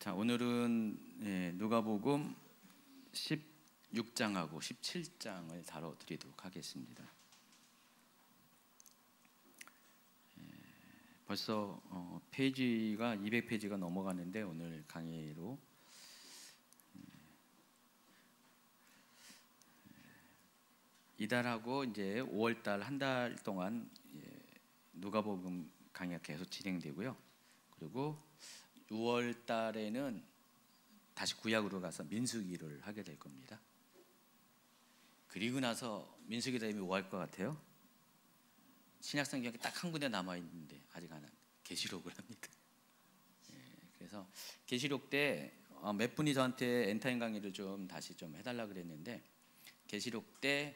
자, 오늘은 누가복음 16장하고 17장을 다뤄드리도록 하겠습니다. 벌써 페이지가 200페이지가 넘어가는데 오늘 강의로 이달하고 이제 5월달 한 달 동안 누가복음 강의가 계속 진행되고요. 그리고 6월달에는 다시 구약으로 가서 민수기를 하게 될 겁니다. 그리고 나서 민수기 다음에 뭐 할 것 같아요? 신약성경에 딱 한 군데 남아 있는데 아직 안 한 계시록을 합니다. 그래서 계시록 때 몇 분이 저한테 엔타임 강의를 좀 다시 좀 해달라 그랬는데 계시록 때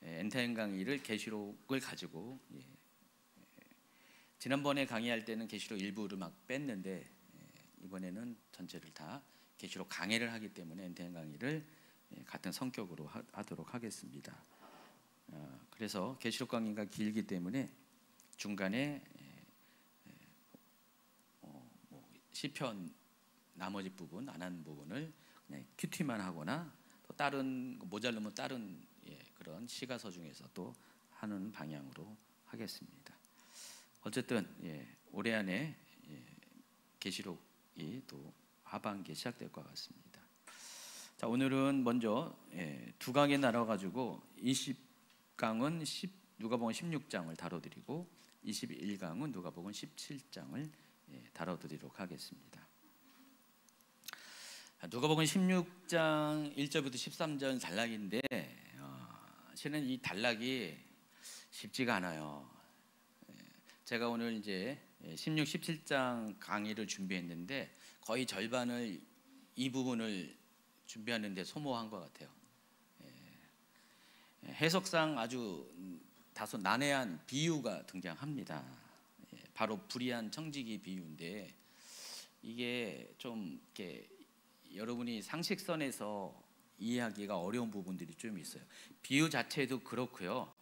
엔타임 강의를 계시록을 가지고 지난번에 강의할 때는 계시록 일부를 막 뺐는데 이번에는 전체를 다 계시록 강해를 하기 때문에 엔타임 강의를 같은 성격으로 하도록 하겠습니다. 그래서 계시록 강의가 길기 때문에 중간에 시편 나머지 부분 안 한 부분을 그냥 큐티만 하거나 또 다른 모자르면 다른 그런 시가서 중에서 또 하는 방향으로 하겠습니다. 어쨌든 올해 안에 계시록이 또 하반기에 시작될 것 같습니다. 자, 오늘은 먼저 두 강에 나눠가지고 20강은 누가복음 16장을 다뤄드리고 21강은 누가복음 17장을 다뤄드리도록 하겠습니다. 누가복음 16장 1절부터 13절 단락인데 실은 이 단락이 쉽지가 않아요. 제가 오늘 이제 16, 17장 강의를 준비했는데 거의 절반을 이 부분을 준비하는데 소모한 것 같아요. 해석상 아주 다소 난해한 비유가 등장합니다. 바로 불의한 청지기 비유인데 이게 좀 이렇게 여러분이 상식선에서 이해하기가 어려운 부분들이 좀 있어요. 비유 자체도 그렇고요.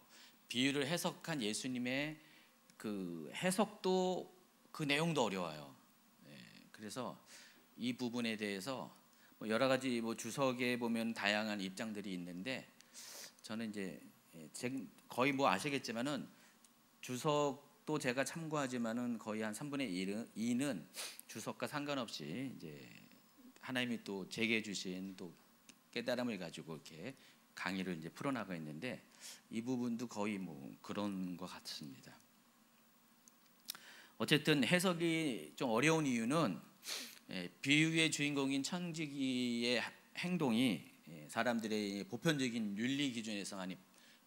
비유를 해석한 예수님의 그 해석도 그 내용도 어려워요. 그래서 이 부분에 대해서 여러 가지 주석에 보면 다양한 입장들이 있는데 저는 이제 거의 아시겠지만은 주석도 제가 참고하지만은 거의 한 3분의 2는 주석과 상관없이 이제 하나님이 또 제게 주신 또 깨달음을 가지고 이렇게 강의를 이제 풀어나가 있는데 이 부분도 거의 그런 것 같습니다. 어쨌든 해석이 좀 어려운 이유는 비유의 주인공인 청지기의 행동이 사람들의 보편적인 윤리 기준에서 많이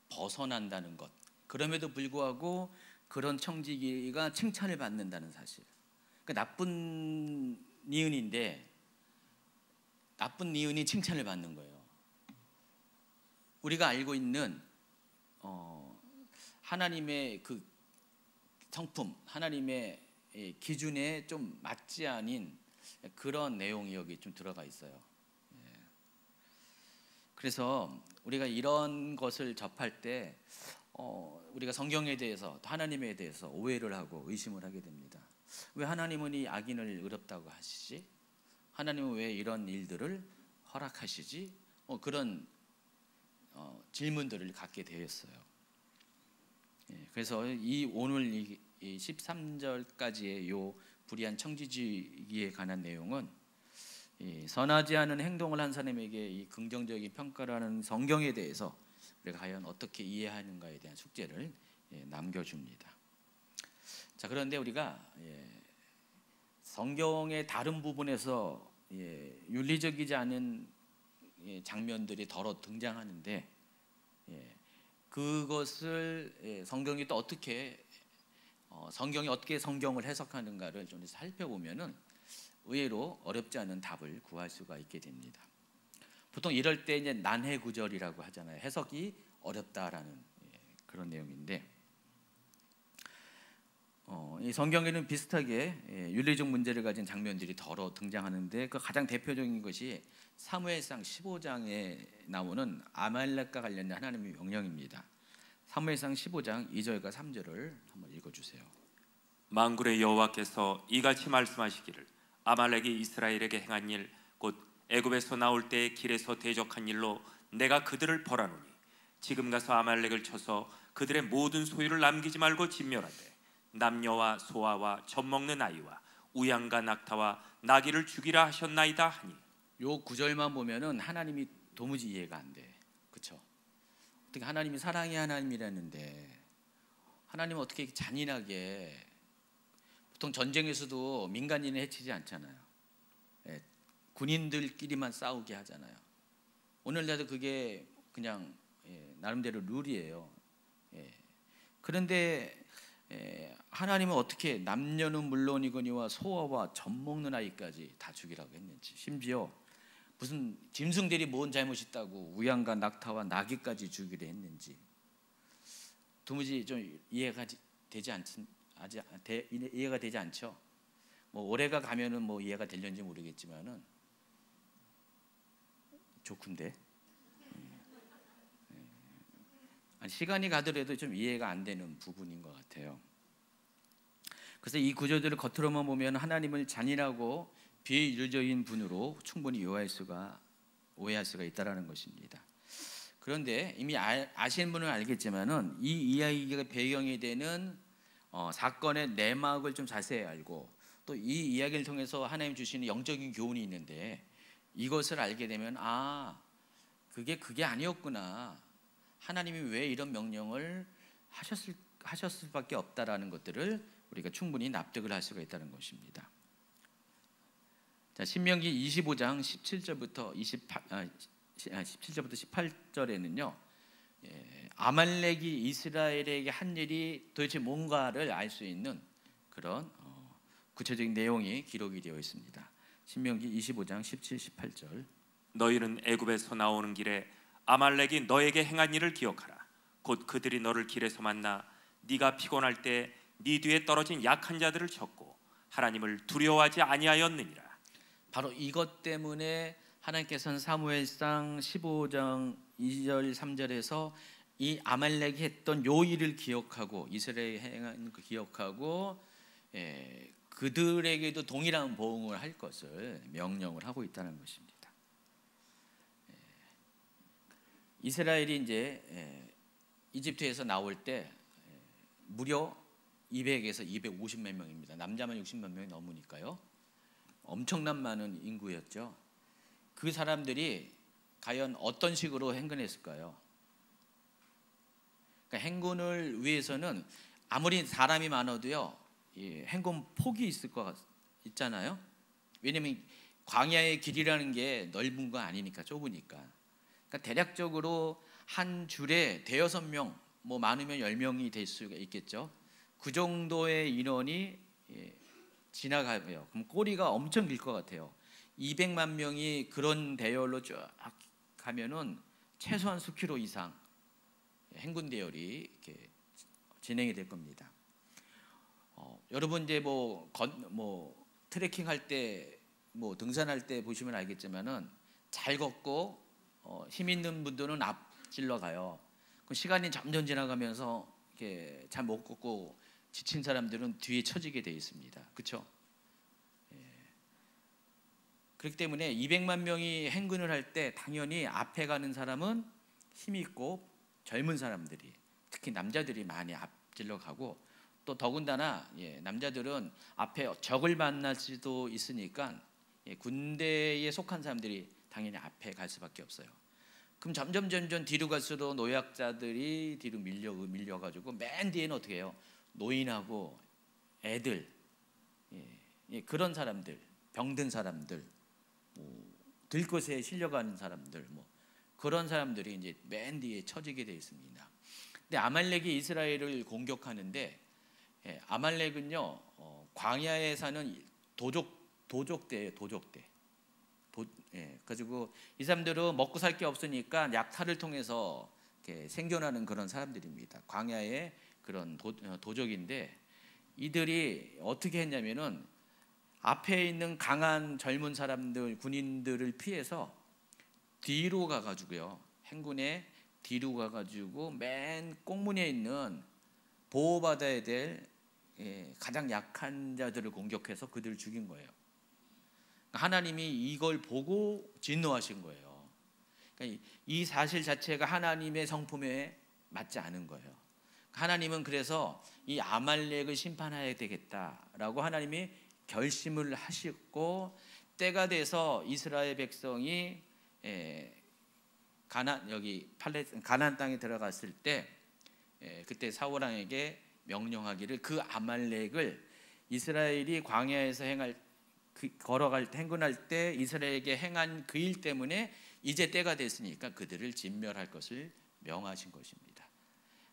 벗어난다는 것. 그럼에도 불구하고 그런 청지기가 칭찬을 받는다는 사실. 그러니까 나쁜 니은인데 나쁜 니은이 칭찬을 받는 거예요. 우리가 알고 있는 하나님의 그 성품, 하나님의 기준에 좀 맞지 않은 그런 내용이 여기 좀 들어가 있어요. 그래서 우리가 이런 것을 접할 때 우리가 성경에 대해서 또 하나님에 대해서 오해를 하고 의심을 하게 됩니다. 왜 하나님은 이 악인을 의롭다고 하시지? 하나님은 왜 이런 일들을 허락하시지? 그런 질문들을 갖게 되었어요. 그래서 오늘 이 13절까지의 요 불의한 청지기에 관한 내용은 선하지 않은 행동을 한 사람에게 이 긍정적인 평가라는 성경에 대해서 우리가 과연 어떻게 이해하는가에 대한 숙제를 남겨줍니다. 자, 그런데 우리가 성경의 다른 부분에서 윤리적이지 않은 장면들이 더러 등장하는데 그것을 성경이 또 어떻게 성경이 어떻게 성경을 해석하는가를 좀 살펴보면은 의외로 어렵지 않은 답을 구할 수가 있게 됩니다. 보통 이럴 때 이제 난해 구절이라고 하잖아요. 해석이 어렵다라는 그런 내용인데 이 성경에는 비슷하게 윤리적 문제를 가진 장면들이 더러 등장하는데 그 가장 대표적인 것이 사무엘상 15장에 나오는 아말렉과 관련된 하나님의 명령입니다. 사무엘상 15장 2절과 3절을 한번 읽어주세요. 만군의 여호와께서 이같이 말씀하시기를 아말렉이 이스라엘에게 행한 일 곧 애굽에서 나올 때 길에서 대적한 일로 내가 그들을 벌하노니 지금 가서 아말렉을 쳐서 그들의 모든 소유를 남기지 말고 진멸하되 남녀와 소아와 젖먹는 아이와 우양과 낙타와 나귀를 죽이라 하셨나이다 하니. 요 구절만 보면은 하나님이 도무지 이해가 안 돼. 그렇죠? 어떻게 하나님이 사랑의 하나님이라는데 하나님은 어떻게 잔인하게, 보통 전쟁에서도 민간인을 해치지 않잖아요. 예, 군인들끼리만 싸우게 하잖아요. 오늘날도 그게 그냥 나름대로 룰이에요. 그런데 하나님은 어떻게 남녀는 물론이거니와 소아와 젖먹는 아이까지 다 죽이라고 했는지, 심지어 무슨 짐승들이 뭔 잘못이 있다고 우양과 낙타와 나귀까지 죽이려 했는지 도무지 좀 이해가 되지 않죠. 뭐 올해가 가면은 뭐 이해가 되려는지 모르겠지만은 좋군데 시간이 가더라도 좀 이해가 안 되는 부분인 것 같아요. 그래서 이 구절들을 겉으로만 보면 하나님을 잔인하고 비윤리적인 분으로 충분히 오해할 수가 있다라는 것입니다. 그런데 이미 아시는 분은 알겠지만은 이 이야기가 배경이 되는 사건의 내막을 좀 자세히 알고 또 이 이야기를 통해서 하나님 주시는 영적인 교훈이 있는데, 이것을 알게 되면 그게 아니었구나, 하나님이 왜 이런 명령을 하셨을 수밖에 없다라는 것들을 우리가 충분히 납득을 할 수가 있다는 것입니다. 자, 신명기 25장 17절부터 18절에는요, 아말렉이 이스라엘에게 한 일이 도대체 뭔가를 알 수 있는 그런 구체적인 내용이 기록이 되어 있습니다. 신명기 25장 17, 18절. 너희는 애굽에서 나오는 길에 아말렉이 너에게 행한 일을 기억하라. 곧 그들이 너를 길에서 만나 네가 피곤할 때 네 뒤에 떨어진 약한 자들을 쳤고 하나님을 두려워하지 아니하였느니라. 바로 이것 때문에 하나님께서는 사무엘상 15장 2절 3절에서 이 아말렉이 했던 요 일을 기억하고 이스라엘이 행한 그 기억하고 그들에게도 동일한 보응을 할 것을 명령을 하고 있다는 것입니다. 이스라엘이 이제 이집트에서 나올 때 무려 200에서 250몇 명입니다. 남자만 60몇 명이 넘으니까요. 엄청난 많은 인구였죠. 그 사람들이 과연 어떤 식으로 행군했을까요? 그러니까 행군을 위해서는 아무리 사람이 많아도요, 행군 폭이 있잖아요. 왜냐하면 광야의 길이라는 게 넓은 거 아니니까, 좁으니까. 그러니까 대략적으로 한 줄에 대여섯 명, 뭐 많으면 10명이 될 수가 있겠죠. 그 정도의 인원이 지나가고요. 그럼 꼬리가 엄청 길 것 같아요. 200만 명이 그런 대열로 쭉 가면은 최소한 수킬로 이상 행군 대열이 이렇게 진행이 될 겁니다. 여러분 이제 뭐 트레킹 할 때, 뭐 등산할 때 보시면 알겠지만은 잘 걷고 힘 있는 분들은 앞질러 가요. 그 시간이 점점 지나가면서 이렇게 잘 못 걷고 지친 사람들은 뒤에 처지게 되어 있습니다. 그렇죠? 그렇기 때문에 200만 명이 행군을 할 때 당연히 앞에 가는 사람은 힘이 있고 젊은 사람들이, 특히 남자들이 많이 앞질러 가고, 또 더군다나 남자들은 앞에 적을 만날 수도 있으니까 군대에 속한 사람들이 당연히 앞에 갈 수밖에 없어요. 그럼 점점 뒤로 갈수록 노약자들이 뒤로 밀려가지고 맨 뒤에는 어떻게 해요? 노인하고 애들, 그런 사람들, 병든 사람들, 들것에 실려가는 사람들, 그런 사람들이 이제 맨 뒤에 처지게 되어 있습니다. 근데 아말렉이 이스라엘을 공격하는데, 아말렉은요, 광야에 사는 도적대예요. 가지고 이 사람들은 먹고 살 게 없으니까 약탈을 통해서 이렇게 생존하는 그런 사람들입니다. 광야의 그런 도적인데, 이들이 어떻게 했냐면은 앞에 있는 강한 젊은 사람들, 군인들을 피해서 뒤로 가가지고요, 행군에 뒤로 가가지고 맨 꽁문에 있는 보호받아야 될 가장 약한 자들을 공격해서 그들을 죽인 거예요. 하나님이 이걸 보고 진노하신 거예요. 그러니까 이 사실 자체가 하나님의 성품에 맞지 않은 거예요. 하나님은 그래서 이 아말렉을 심판해야 되겠다라고 하나님이 결심을 하셨고, 때가 돼서 이스라엘 백성이 가나안 땅에 들어갔을 때 그때 사울 왕에게 명령하기를 그 아말렉을 이스라엘이 광야에서 행군할 때 이스라엘에게 행한 그 일 때문에 이제 때가 됐으니까 그들을 진멸할 것을 명하신 것입니다.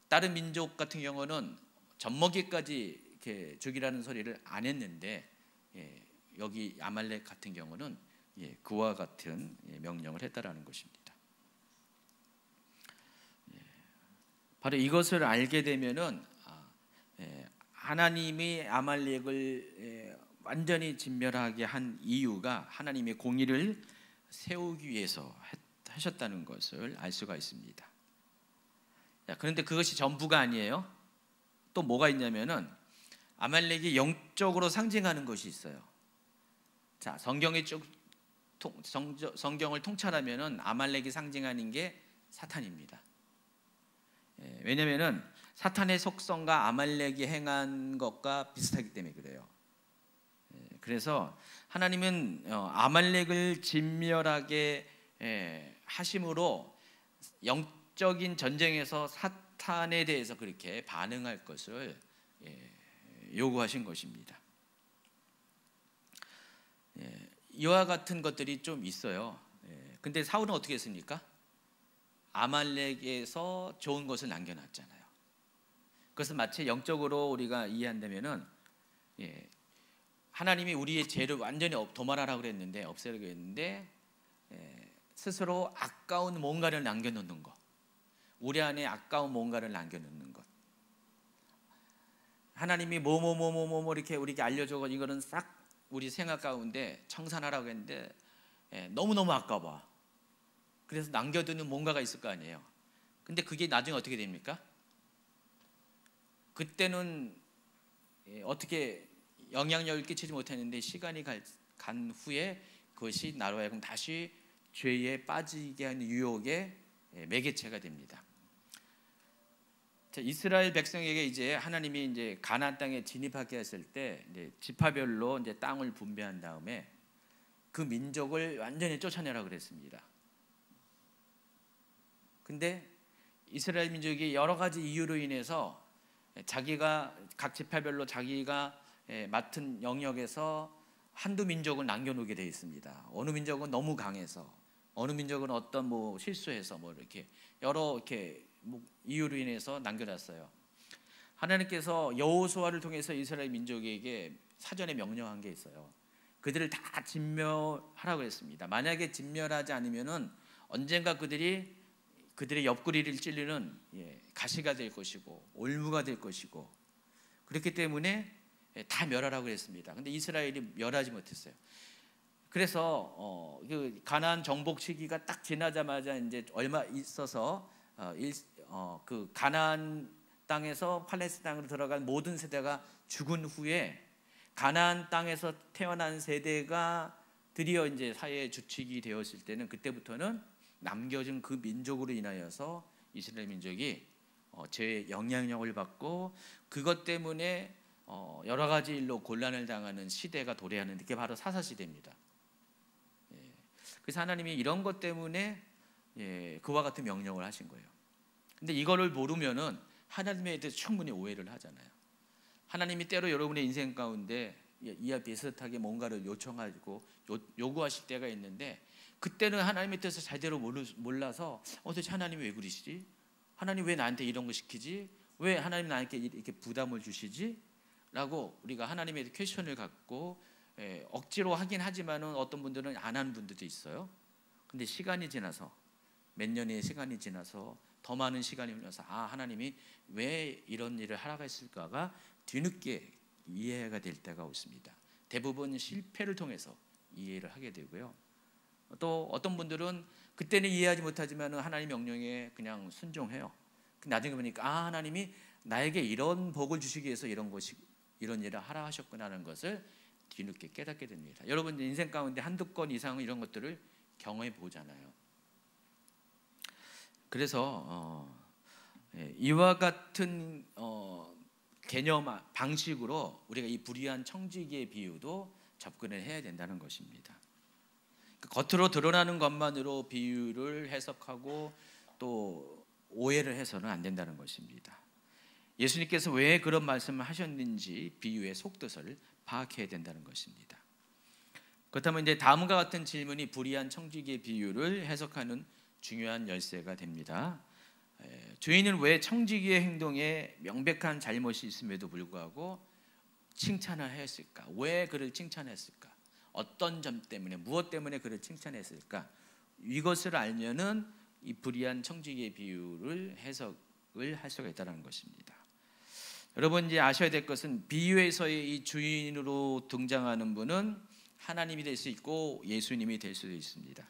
다른 민족 같은 경우는 젖먹이까지 이렇게 죽이라는 소리를 안 했는데, 여기 아말렉 같은 경우는 그와 같은 명령을 했다라는 것입니다. 바로 이것을 알게 되면은 하나님이 아말렉을 완전히 진멸하게 한 이유가 하나님의 공의를 세우기 위해서 하셨다는 것을 알 수가 있습니다. 그런데 그것이 전부가 아니에요. 또 뭐가 있냐면은 아말렉이 영적으로 상징하는 것이 있어요. 자, 성경을 통찰하면은 아말렉이 상징하는 게 사탄입니다. 왜냐면은 사탄의 속성과 아말렉이 행한 것과 비슷하기 때문에 그래요. 그래서 하나님은 아말렉을 진멸하게 하심으로 영적인 전쟁에서 사탄에 대해서 그렇게 반응할 것을 요구하신 것입니다. 이와 같은 것들이 좀 있어요. 근데 사울은 어떻게 했습니까? 아말렉에서 좋은 것을 남겨놨잖아요. 그것은 마치 영적으로 우리가 이해한다면은 하나님이 우리의 죄를 완전히 도말하라고 그랬는데, 없애라고 했는데 스스로 아까운 뭔가를 남겨놓는 것, 우리 안에 아까운 뭔가를 남겨놓는 것. 하나님이 뭐 이렇게 우리에게 알려줘서 이거는 싹 우리 생각 가운데 청산하라고 했는데 너무너무 아까워. 그래서 남겨두는 뭔가가 있을 거 아니에요. 근데 그게 나중에 어떻게 됩니까? 그때는 어떻게 영향력을 끼치지 못했는데 시간이 간 후에 그것이 나로 하여금 다시 죄에 빠지게 하는 유혹의 매개체가 됩니다. 자, 이스라엘 백성에게 이제 하나님이 이제 가나안 땅에 진입하게 했을 때 이제 지파별로 이제 땅을 분배한 다음에 그 민족을 완전히 쫓아내라 그랬습니다. 근데 이스라엘 민족이 여러 가지 이유로 인해서 자기가 각 지파별로 자기가 맡은 영역에서 한두 민족을 남겨놓게 되어 있습니다. 어느 민족은 너무 강해서, 어느 민족은 어떤 실수해서 이렇게 여러 이유로 인해서 남겨놨어요. 하나님께서 여호수아를 통해서 이스라엘 민족에게 사전에 명령한 게 있어요. 그들을 다 진멸하라고 했습니다. 만약에 진멸하지 않으면은 언젠가 그들의 옆구리를 찔리는 가시가 될 것이고 올무가 될 것이고, 그렇기 때문에 다 멸하라고 했습니다. 근데 이스라엘이 멸하지 못했어요. 그래서 그 가나안 정복 시기가 딱 지나자마자 이제 얼마 있어서 그 가나안 땅에서 팔레스타인 땅으로 들어간 모든 세대가 죽은 후에 가나안 땅에서 태어난 세대가 드디어 이제 사회의 주축이 되었을 때는, 그때부터는 남겨진 그 민족으로 인하여서 이스라엘 민족이 죄의 영향력을 받고 그것 때문에 여러 가지 일로 곤란을 당하는 시대가 도래하는 게 바로 사사시대입니다. 그래서 하나님이 이런 것 때문에 그와 같은 명령을 하신 거예요. 근데 이거를 모르면은 하나님에 대해서 충분히 오해를 하잖아요. 하나님이 때로 여러분의 인생 가운데 이와 비슷하게 뭔가를 요청하고 요구하실 때가 있는데, 그때는 하나님에 대해서 제대로 몰라서 도대체 하나님이 왜 그러시지? 하나님 왜 나한테 이런 거 시키지? 왜 하나님 나한테 이렇게 부담을 주시지? 라고 우리가 하나님에 대해 퀘스천을 갖고 억지로 하긴 하지만은 어떤 분들은 안 하는 분들도 있어요. 근데 시간이 지나서, 몇 년의 시간이 지나서, 더 많은 시간이 흘러서 하나님이 왜 이런 일을 하라고 했을까가 뒤늦게 이해가 될 때가 있습니다. 대부분 실패를 통해서 이해를 하게 되고요. 또 어떤 분들은 그때는 이해하지 못하지만 하나님 명령에 그냥 순종해요. 나중에 보니까 하나님이 나에게 이런 복을 주시기 위해서 이런 일을 하라 하셨구나라는 것을 뒤늦게 깨닫게 됩니다. 여러분 인생 가운데 한두 건 이상은 이런 것들을 경험해 보잖아요. 그래서 이와 같은 개념 방식으로 우리가 이 불의한 청지기의 비유도 접근을 해야 된다는 것입니다. 겉으로 드러나는 것만으로 비유를 해석하고 또 오해를 해서는 안 된다는 것입니다. 예수님께서 왜 그런 말씀을 하셨는지 비유의 속뜻을 파악해야 된다는 것입니다. 그렇다면 이제 다음과 같은 질문이 불의한 청지기의 비유를 해석하는 중요한 열쇠가 됩니다. 주인은 왜 청지기의 행동에 명백한 잘못이 있음에도 불구하고 칭찬을 했을까? 왜 그를 칭찬했을까? 어떤 점 때문에, 무엇 때문에 그를 칭찬했을까? 이것을 알면은 이 불의한 청지기의 비유를 해석을 할 수가 있다는 것입니다. 여러분 이제 아셔야 될 것은 비유에서의 이 주인으로 등장하는 분은 하나님이 될 수 있고 예수님이 될 수도 있습니다.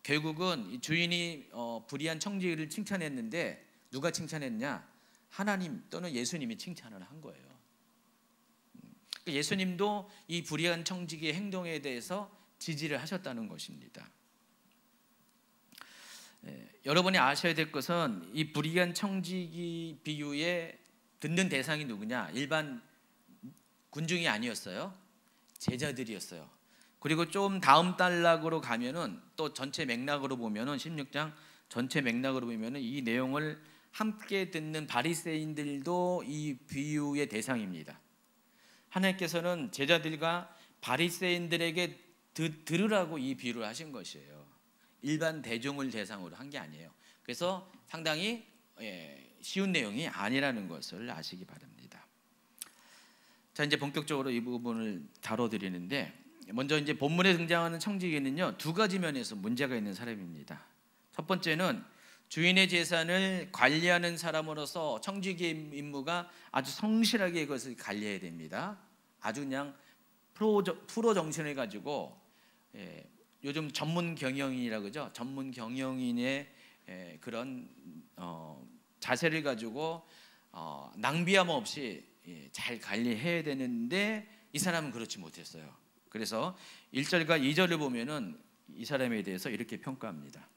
결국은 이 주인이 불의한 청지기를 칭찬했는데 누가 칭찬했냐? 하나님 또는 예수님이 칭찬을 한 거예요. 예수님도 이 불의한 청지기의 행동에 대해서 지지를 하셨다는 것입니다. 여러분이 아셔야 될 것은 이 불의한 청지기 비유에 듣는 대상이 누구냐? 일반 군중이 아니었어요. 제자들이었어요. 그리고 좀 다음 단락으로 가면은 또 전체 맥락으로 보면은 16장 전체 맥락으로 보면은 이 내용을 함께 듣는 바리새인들도 이 비유의 대상입니다. 하나님께서는 제자들과 바리새인들에게 들으라고 이 비유를 하신 것이에요. 일반 대중을 대상으로 한 게 아니에요. 그래서 상당히 쉬운 내용이 아니라는 것을 아시기 바랍니다. 자, 이제 본격적으로 이 부분을 다뤄드리는데 먼저 이제 본문에 등장하는 청지기는요, 두 가지 면에서 문제가 있는 사람입니다. 첫 번째는 주인의 재산을 관리하는 사람으로서 청지기의 임무가 아주 성실하게 이것을 관리해야 됩니다. 아주 그냥 프로 정신을 가지고 요즘 전문 경영인이라고 그러죠. 전문 경영인의 그런 자세를 가지고 낭비함 없이 잘 관리해야 되는데 이 사람은 그렇지 못했어요. 그래서 1절과 2절을 보면은 이 사람에 대해서 이렇게 평가합니다.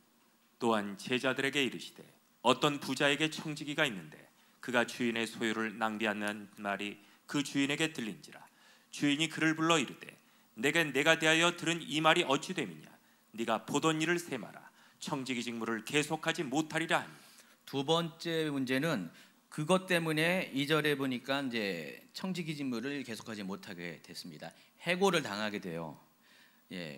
또한 제자들에게 이르시되 어떤 부자에게 청지기가 있는데 그가 주인의 소유를 낭비하는 말이 그 주인에게 들린지라. 주인이 그를 불러 이르되 내가 대하여 들은 이 말이 어찌 됨이냐? 네가 보던 일을 세마라. 청지기 직무를 계속하지 못하리라 하니. 두 번째 문제는 그것 때문에 2절에 보니까 이제 청지기 직무를 계속하지 못하게 됐습니다. 해고를 당하게 돼요.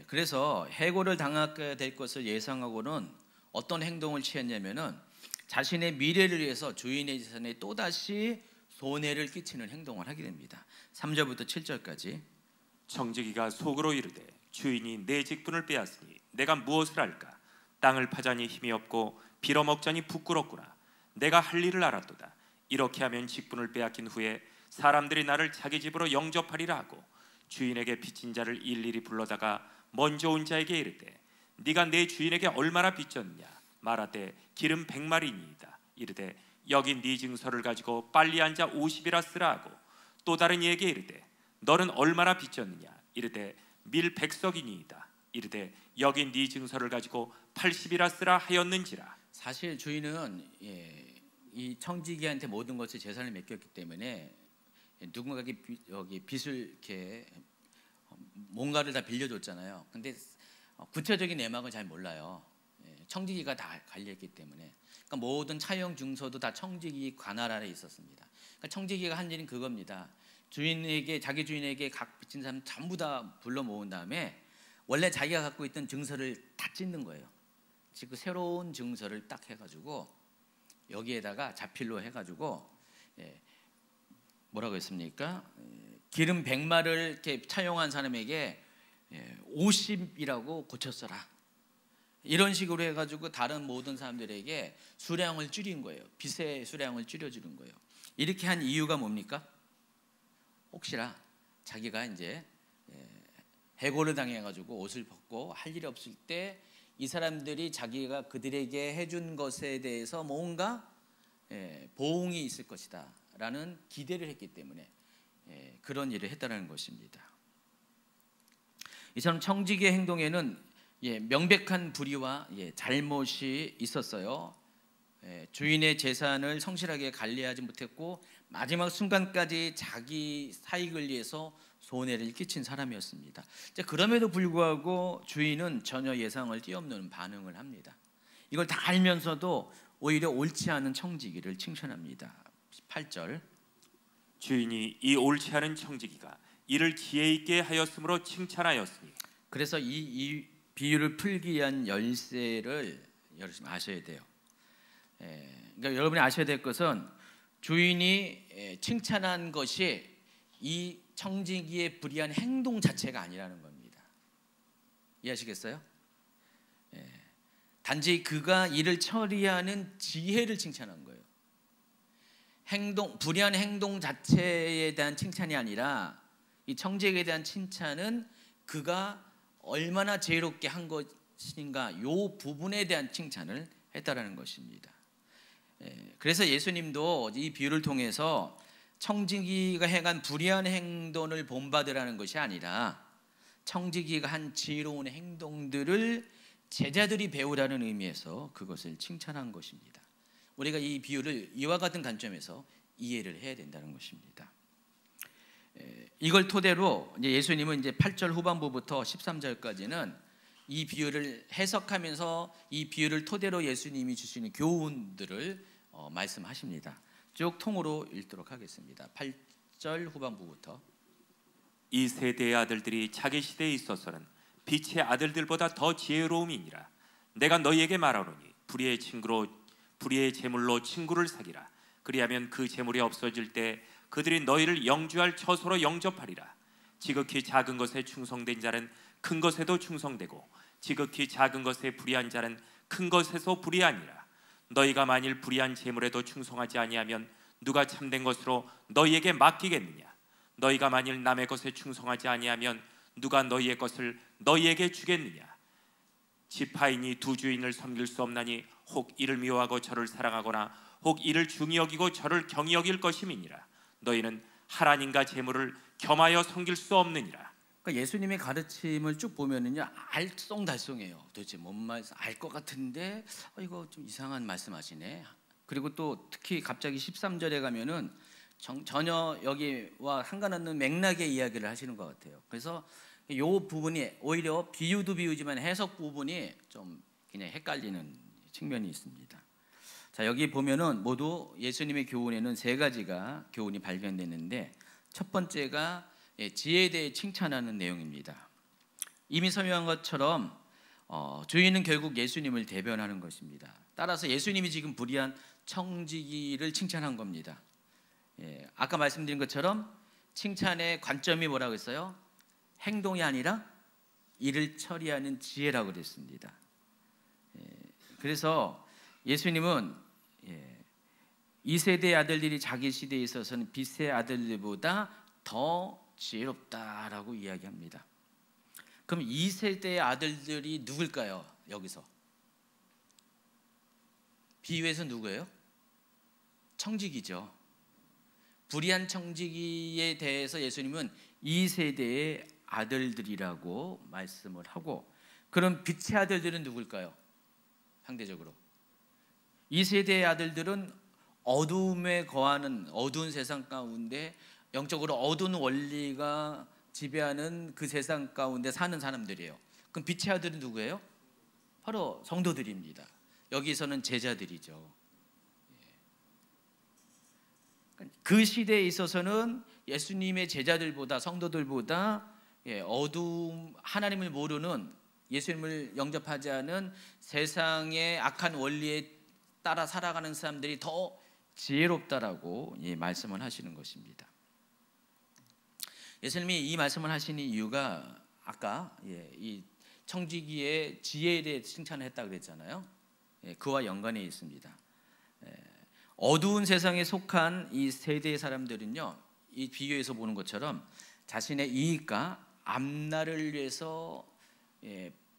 그래서 해고를 당하게 될 것을 예상하고는 어떤 행동을 취했냐면은 자신의 미래를 위해서 주인의 재산에 또다시 손해를 끼치는 행동을 하게 됩니다. 3절부터 7절까지. 청지기가 속으로 이르되 주인이 내 직분을 빼앗으니 내가 무엇을 할까? 땅을 파자니 힘이 없고 빌어먹자니 부끄럽구나. 내가 할 일을 알았도다. 이렇게 하면 직분을 빼앗긴 후에 사람들이 나를 자기 집으로 영접하리라 하고 주인에게 빚진 자를 일일이 불러다가 먼저 온 자에게 이르되 네가 내 주인에게 얼마나 빚졌느냐? 말하되 기름 100마리니이다. 이르되 여기 네 증서를 가지고 빨리 앉아 50이라 쓰라 하고 또 다른 이에게 이르되 너는 얼마나 빚졌느냐? 이르되 밀 100석이니이다. 이르되 여기 네 증서를 가지고 80이라 쓰라 하였는지라. 사실 주인은 이 청지기한테 모든 것을 재산을 맡겼기 때문에 누군가에게 빚을 이렇게 뭔가를 다 빌려줬잖아요. 근데 구체적인 내막을 잘 몰라요. 청지기가 다 관리했기 때문에. 그러니까 모든 차용 증서도 다 청지기 관할 아래 있었습니다. 그러니까 청지기가 한 일은 그겁니다. 자기 주인에게 각 빚진 사람 전부 다 불러 모은 다음에 원래 자기가 갖고 있던 증서를 다 찢는 거예요. 즉 새로운 증서를 딱 해가지고 여기에다가 자필로 해가지고 뭐라고 했습니까? 기름 100마를 이렇게 차용한 사람에게 50이라고 고쳤어라. 이런 식으로 해가지고 다른 모든 사람들에게 수량을 줄인 거예요. 빚의 수량을 줄여주는 거예요. 이렇게 한 이유가 뭡니까? 혹시나 자기가 이제 해고를 당해가지고 옷을 벗고 할 일이 없을 때 이 사람들이 자기가 그들에게 해준 것에 대해서 뭔가 보응이 있을 것이다 라는 기대를 했기 때문에 그런 일을 했다는 것입니다. 이처럼 청지기의 행동에는 명백한 불의와 잘못이 있었어요. 주인의 재산을 성실하게 관리하지 못했고 마지막 순간까지 자기 사익을 위해서 손해를 끼친 사람이었습니다. 그럼에도 불구하고 주인은 전혀 예상을 뛰어넘는 반응을 합니다. 이걸 다 알면서도 오히려 옳지 않은 청지기를 칭찬합니다. 8절. 주인이 이 옳지 않은 청지기가 이를 지혜 있게 하였으므로 칭찬하였으니. 그래서 이 비유를 풀기 위한 열쇠를 여러분 아셔야 돼요. 그러니까 여러분이 아셔야 될 것은 주인이 칭찬한 것이 이 청지기의 불의한 행동 자체가 아니라는 겁니다. 이해하시겠어요? 단지 그가 이를 처리하는 지혜를 칭찬한 거예요. 불의한 행동 자체에 대한 칭찬이 아니라 이 청지기에 대한 칭찬은 그가 얼마나 지혜롭게 한 것인가, 이 부분에 대한 칭찬을 했다라는 것입니다. 그래서 예수님도 이 비유를 통해서 청지기가 행한 불의한 행동을 본받으라는 것이 아니라 청지기가 한 지혜로운 행동들을 제자들이 배우라는 의미에서 그것을 칭찬한 것입니다. 우리가 이 비유를 이와 같은 관점에서 이해를 해야 된다는 것입니다. 이걸 토대로 이제 예수님은 이제 8절 후반부부터 13절까지는 이 비유를 해석하면서 이 비유를 토대로 예수님이 주시는 교훈들을 말씀하십니다. 쭉 통으로 읽도록 하겠습니다. 8절 후반부부터. 이 세대의 아들들이 자기 시대에 있어서는 빛의 아들들보다 더 지혜로움이니라. 내가 너희에게 말하노니 불의의 재물로 친구를 사기라. 그리하면 그 재물이 없어질 때 그들이 너희를 영주할 처소로 영접하리라. 지극히 작은 것에 충성된 자는 큰 것에도 충성되고 지극히 작은 것에 불의한 자는 큰 것에서 불의하니라. 너희가 만일 불의한 재물에도 충성하지 아니하면 누가 참된 것으로 너희에게 맡기겠느냐? 너희가 만일 남의 것에 충성하지 아니하면 누가 너희의 것을 너희에게 주겠느냐? 지파인이 두 주인을 섬길 수 없나니 혹 이를 미워하고 저를 사랑하거나 혹 이를 중히 여기고 저를 경히 여길 것임이니라. 너희는 하나님과 재물을 겸하여 섬길 수 없느니라. 그러니까 예수님의 가르침을 쭉 보면은요 알쏭달쏭해요. 도대체 뭔 말씀 알 것 같은데 이거 좀 이상한 말씀하시네. 그리고 또 특히 갑자기 13절에 가면은 전혀 여기와 상관없는 맥락의 이야기를 하시는 것 같아요. 그래서 이 부분이 오히려 비유도 비유지만 해석 부분이 좀 그냥 헷갈리는 측면이 있습니다. 자, 여기 보면은 모두 예수님의 교훈에는 세 가지가 교훈이 발견되는데 첫 번째가 지혜에 대해 칭찬하는 내용입니다. 이미 설명한 것처럼 주인은 결국 예수님을 대변하는 것입니다. 따라서 예수님이 지금 불의한 청지기를 칭찬한 겁니다. 아까 말씀드린 것처럼 칭찬의 관점이 뭐라고 했어요? 행동이 아니라 이를 처리하는 지혜라고 그랬습니다. 그래서 예수님은 이 세대의 아들들이 자기 시대에 있어서는 빛의 아들들보다 더 지혜롭다라고 이야기합니다. 그럼 이 세대의 아들들이 누굴까요? 여기서 비유에서 누구예요? 청지기죠. 불의한 청지기에 대해서 예수님은 이 세대의 아들들이라고 말씀을 하고, 그럼 빛의 아들들은 누굴까요? 상대적으로 이 세대의 아들들은 어두움에 거하는 어두운 세상 가운데 영적으로 어두운 원리가 지배하는 그 세상 가운데 사는 사람들이에요. 그럼 빛의 아들은 누구예요? 바로 성도들입니다. 여기서는 제자들이죠. 그 시대에 있어서는 예수님의 제자들보다 성도들보다 어두움, 하나님을 모르는, 예수님을 영접하지 않은 세상의 악한 원리에 따라 살아가는 사람들이 더 지혜롭다라고 말씀을 하시는 것입니다. 예수님이 이 말씀을 하시는 이유가 아까 이 청지기의 지혜에 대해 칭찬을 했다고 그랬잖아요. 그와 연관이 있습니다. 어두운 세상에 속한 이 세대의 사람들은요, 이 비유에서 보는 것처럼 자신의 이익과 앞날을 위해서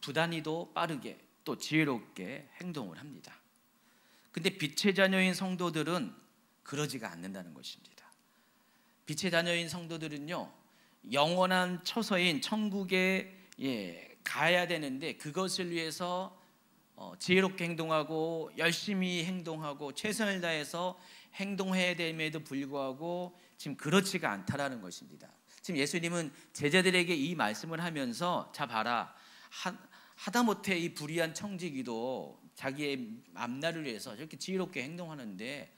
부단히도 빠르게 또 지혜롭게 행동을 합니다. 근데 빛의 자녀인 성도들은 그러지가 않는다는 것입니다. 빛의 자녀인 성도들은요, 영원한 처소인 천국에 가야 되는데 그것을 위해서 지혜롭게 행동하고 열심히 행동하고 최선을 다해서 행동해야 됨에도 불구하고 지금 그렇지가 않다라는 것입니다. 지금 예수님은 제자들에게 이 말씀을 하면서 자 봐라, 하다못해 이 불의한 청지기도 자기의 앞날을 위해서 저렇게 지혜롭게 행동하는데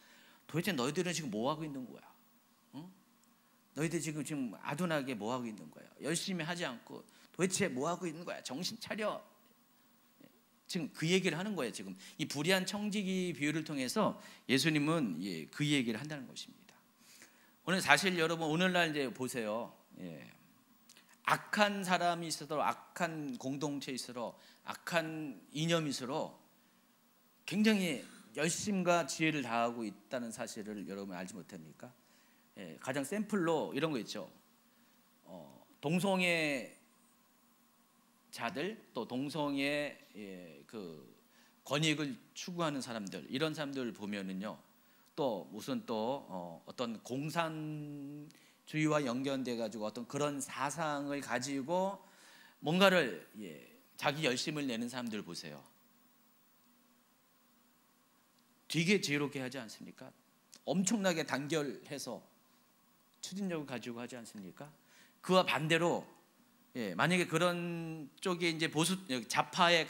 도대체 너희들은 지금 뭐 하고 있는 거야? 응? 너희들 지금 아둔하게 뭐 하고 있는 거야? 열심히 하지 않고 도대체 뭐 하고 있는 거야? 정신 차려. 지금 그 얘기를 하는 거예요. 지금 이 불의한 청지기 비유를 통해서 예수님은 그 얘기를 한다는 것입니다. 오늘 사실 여러분 오늘날 이제 보세요. 악한 사람이 있어도 악한 공동체에 있어도 악한 이념이 있어도 굉장히 열심과 지혜를 다하고 있다는 사실을 여러분 알지 못합니까? 가장 샘플로 이런 거 있죠. 동성애 자들 또 동성애 그 권익을 추구하는 사람들 이런 사람들 보면은요 또 무슨 또 어떤 공산주의와 연결돼 가지고 어떤 그런 사상을 가지고 뭔가를 자기 열심을 내는 사람들 보세요. 되게 지혜롭게 하지 않습니까? 엄청나게 단결해서 추진력을 가지고 하지 않습니까? 그와 반대로 만약에 그런 쪽에 이제 보수 좌파에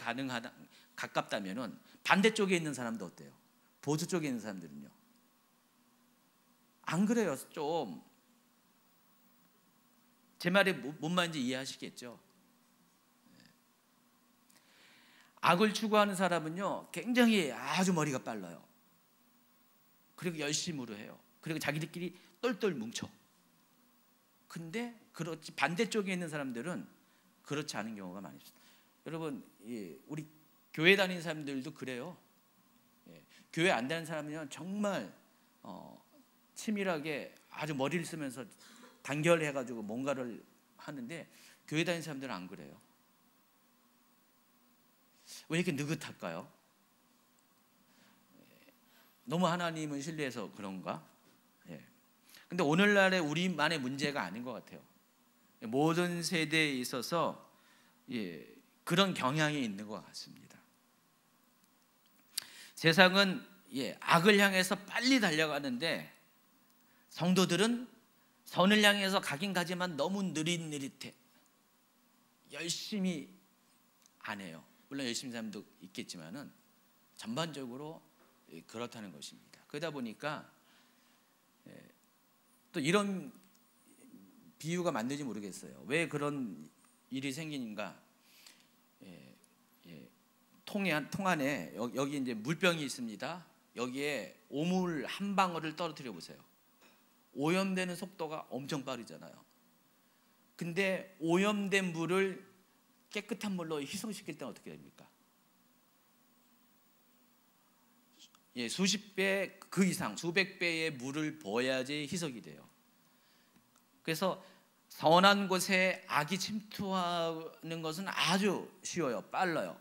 가깝다면은 반대쪽에 있는 사람도 어때요? 보수 쪽에 있는 사람들은요? 안 그래요. 좀 제 말이 뭔 말인지 이해하시겠죠? 악을 추구하는 사람은요 굉장히 아주 머리가 빨라요. 그리고 열심으로 해요. 그리고 자기들끼리 똘똘 뭉쳐. 근데 그렇지 반대쪽에 있는 사람들은 그렇지 않은 경우가 많이 있습니다. 여러분 우리 교회 다니는 사람들도 그래요. 교회 안 다니는 사람은요 정말 치밀하게 아주 머리를 쓰면서 단결해가지고 뭔가를 하는데 교회 다니는 사람들은 안 그래요. 왜 이렇게 느긋할까요? 너무 하나님을 신뢰해서 그런가? 근데 오늘날의 우리만의 문제가 아닌 것 같아요. 모든 세대에 있어서 그런 경향이 있는 것 같습니다. 세상은 악을 향해서 빨리 달려가는데 성도들은 선을 향해서 가긴 가지만 너무 느릿느릿해. 열심히 안 해요. 물론 열심히 사람도 있겠지만은 전반적으로 그렇다는 것입니다. 그러다 보니까 또 이런 비유가 맞는지 모르겠어요. 왜 그런 일이 생기는가? 통 안에 여기 이제 물병이 있습니다. 여기에 오물 한 방울을 떨어뜨려 보세요. 오염되는 속도가 엄청 빠르잖아요. 근데 오염된 물을 깨끗한 물로 희석시킬 때는 어떻게 됩니까? 수십 배 그 이상 수백 배의 물을 부어야지 희석이 돼요. 그래서 선한 곳에 악이 침투하는 것은 아주 쉬워요. 빨라요.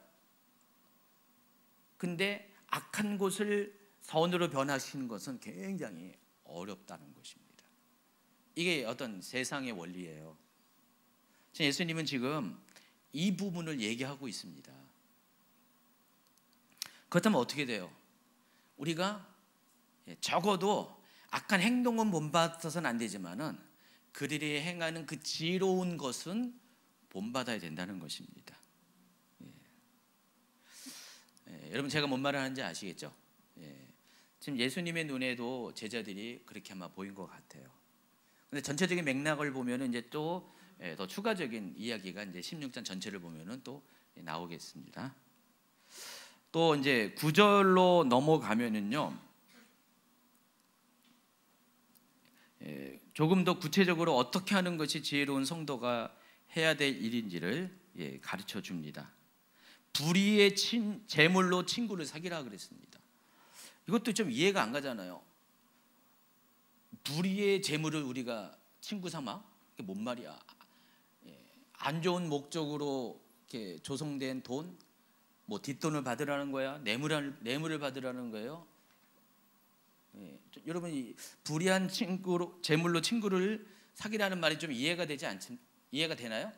근데 악한 곳을 선으로 변화시키는 것은 굉장히 어렵다는 것입니다. 이게 어떤 세상의 원리예요. 예수님은 지금 이 부분을 얘기하고 있습니다. 그렇다면 어떻게 돼요? 우리가 적어도 악한 행동은 본받아서는 안 되지만은 그들이 행하는 그 지혜로운 것은 본받아야 된다는 것입니다. 여러분 제가 뭔 말을 하는지 아시겠죠? 지금 예수님의 눈에도 제자들이 그렇게 아마 보인 것 같아요. 근데 전체적인 맥락을 보면은 이제 또 더 추가적인 이야기가 이제 16장 전체를 보면은 또 나오겠습니다. 또 이제 9절로 넘어가면은요, 조금 더 구체적으로 어떻게 하는 것이 지혜로운 성도가 해야 될 일인지를 가르쳐 줍니다. 불의의 재물로 친구를 사귀라 그랬습니다. 이것도 좀 이해가 안 가잖아요. 불의의 재물을 우리가 친구 삼아? 이게 뭔 말이야? 안 좋은 목적으로 이렇게 조성된 돈, 뭐 뒷돈을 받으라는 거야? 뇌물을 받으라는 거예요? 여러분 이 불의한 재물로 친구를 사귀라는 말이 좀 이해가 되나요?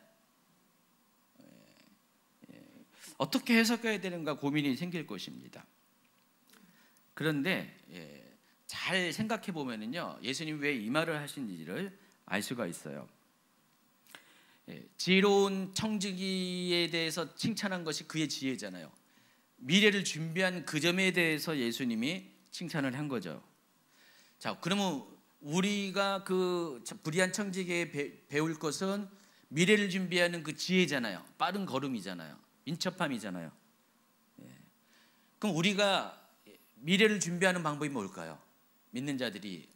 어떻게 해석해야 되는가 고민이 생길 것입니다. 그런데 잘 생각해 보면은요, 예수님 왜 이 말을 하신지를 알 수가 있어요. 지혜로운 청지기에 대해서 칭찬한 것이 그의 지혜잖아요. 미래를 준비한 그 점에 대해서 예수님이 칭찬을 한 거죠. 자, 그러면 우리가 그 불의한 청지기에 배울 것은 미래를 준비하는 그 지혜잖아요. 빠른 걸음이잖아요. 민첩함이잖아요. 그럼 우리가 미래를 준비하는 방법이 뭘까요? 믿는 자들이,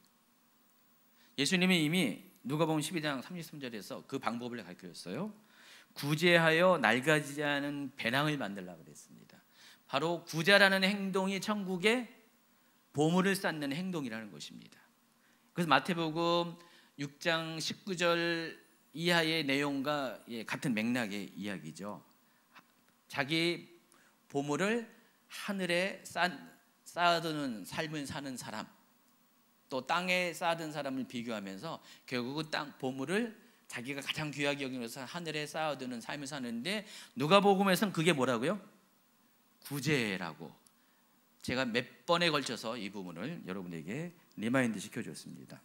예수님이 이미 누가복음 12장 33절에서 그 방법을 가르쳤어요. 구제하여 낡아지지 않은 배낭을 만들라고 그랬습니다. 바로 구제라는 행동이 천국에 보물을 쌓는 행동이라는 것입니다. 그래서 마태복음 6장 19절 이하의 내용과 같은 맥락의 이야기죠. 자기 보물을 하늘에 쌓아두는 삶을 사는 사람, 또 땅에 쌓아둔 사람을 비교하면서 결국은 땅 보물을 자기가 가장 귀하게 여기면서 하늘에 쌓아두는 삶을 사는데, 누가복음에서는 그게 뭐라고요? 구제라고. 제가 몇 번에 걸쳐서 이 부분을 여러분에게 리마인드 시켜줬습니다.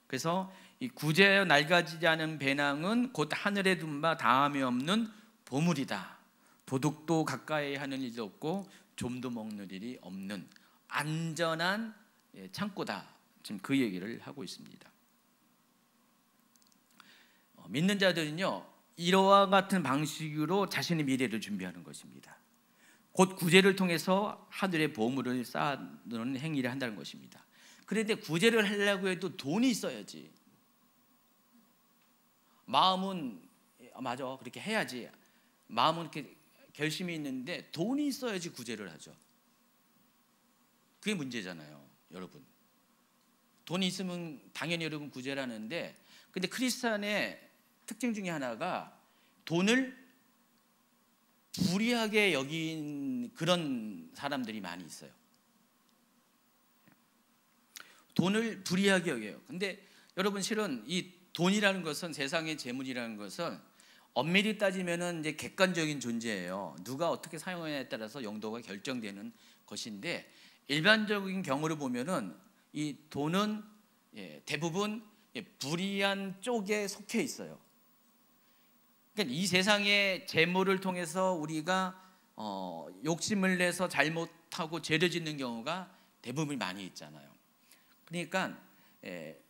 그래서 이 구제하여 낡아지지 않은 배낭은 곧 하늘에 둔 바 다함이 없는 보물이다. 도둑도 가까이 하는 일도 없고 좀도 먹는 일이 없는 안전한 창고다. 지금 그 얘기를 하고 있습니다. 믿는 자들은요, 이러한 같은 방식으로 자신의 미래를 준비하는 것입니다. 곧 구제를 통해서 하늘의 보물을 쌓는 행위를 한다는 것입니다. 그런데 구제를 하려고 해도 돈이 있어야지. 마음은 맞아, 그렇게 해야지. 마음은 이렇게 결심이 있는데 돈이 있어야지 구제를 하죠. 그게 문제잖아요, 여러분. 돈이 있으면 당연히 여러분 구제를 하는데, 근데 크리스찬의 특징 중에 하나가 돈을 불의하게 여긴 그런 사람들이 많이 있어요. 돈을 불의하게 여겨요. 근데 여러분, 실은 이 돈이라는 것은, 세상의 재물이라는 것은 엄밀히 따지면은 이제 객관적인 존재예요. 누가 어떻게 사용하냐에 따라서 용도가 결정되는 것인데, 일반적인 경우를 보면은 이 돈은 대부분 불의한 쪽에 속해 있어요. 그러니까 이 세상의 재물을 통해서 우리가 욕심을 내서 잘못하고 죄를 짓는 경우가 대부분 많이 있잖아요. 그러니까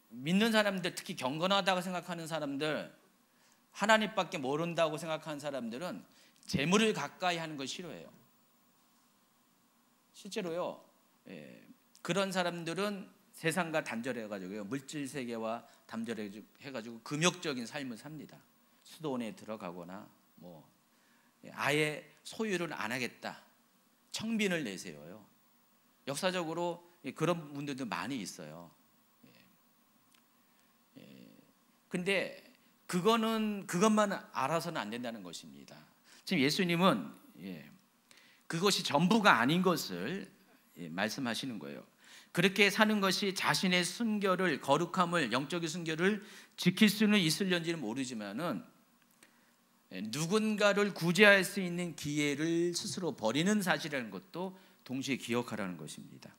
믿는 사람들, 특히 경건하다고 생각하는 사람들, 하나님밖에 모른다고 생각하는 사람들은 재물을 가까이 하는 걸 싫어해요. 실제로요, 그런 사람들은 세상과 단절해가지고요, 물질 세계와 단절해가지고 금욕적인 삶을 삽니다. 수도원에 들어가거나 뭐 아예 소유를 안 하겠다, 청빈을 내세워요. 역사적으로 그런 분들도 많이 있어요. 근데 그것만 알아서는 안 된다는 것입니다. 지금 예수님은 그것이 전부가 아닌 것을 말씀하시는 거예요. 그렇게 사는 것이 자신의 순결을, 거룩함을, 영적인 순결을 지킬 수는 있을런지는 모르지만은 누군가를 구제할 수 있는 기회를 스스로 버리는 사실이라는 것도 동시에 기억하라는 것입니다.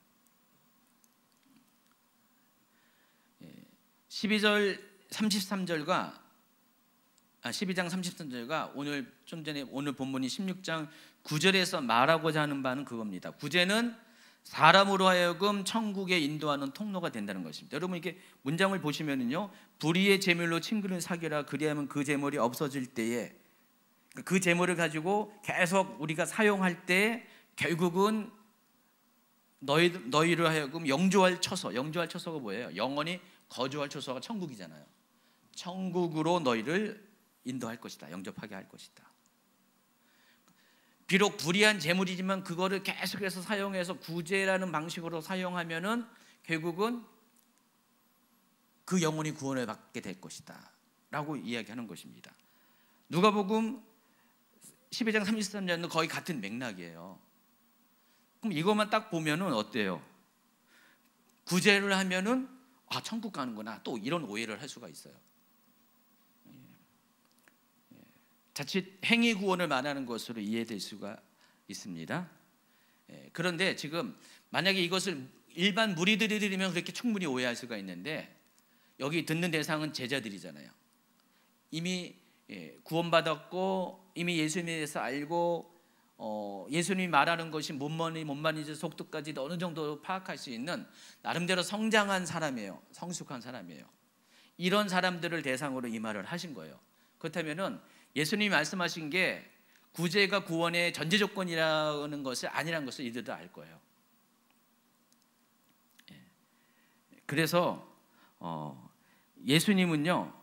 12장 33절과 오늘 좀 전에 오늘 본문이 16장 9절에서 말하고자 하는 바는 그겁니다. 구제는 사람으로 하여금 천국에 인도하는 통로가 된다는 것입니다. 여러분, 이게 문장을 보시면은요, 불의의 재물로 친구를 사귀라, 그리하면 그 재물이 없어질 때에, 그 재물을 가지고 계속 우리가 사용할 때 결국은 너희를 하여금 영주할 처소, 영주할 처소가 뭐예요? 영원히 거주할 처소가 천국이잖아요. 천국으로 너희를 인도할 것이다, 영접하게 할 것이다. 비록 불의한 재물이지만 그거를 계속해서 사용해서 구제라는 방식으로 사용하면은 결국은 그 영혼이 구원을 받게 될 것이다 라고 이야기하는 것입니다. 누가복음 12장 33절은 거의 같은 맥락이에요. 그럼 이것만 딱 보면은 어때요? 구제를 하면은 천국 가는구나, 또 이런 오해를 할 수가 있어요. 자칫 행위 구원을 말하는 것으로 이해될 수가 있습니다. 그런데 지금 만약에 이것을 일반 무리들이 들으면 그렇게 충분히 오해할 수가 있는데, 여기 듣는 대상은 제자들이잖아요. 이미 구원받았고 이미 예수님에 대해서 알고 예수님이 말하는 것이 뭔 말인지 속도까지 어느 정도 파악할 수 있는 나름대로 성장한 사람이에요. 성숙한 사람이에요. 이런 사람들을 대상으로 이 말을 하신 거예요. 그렇다면은 예수님이 말씀하신 게 구제가 구원의 전제 조건이라는 것이 아니라는 것을 이들도 알 거예요. 그래서 예수님은요,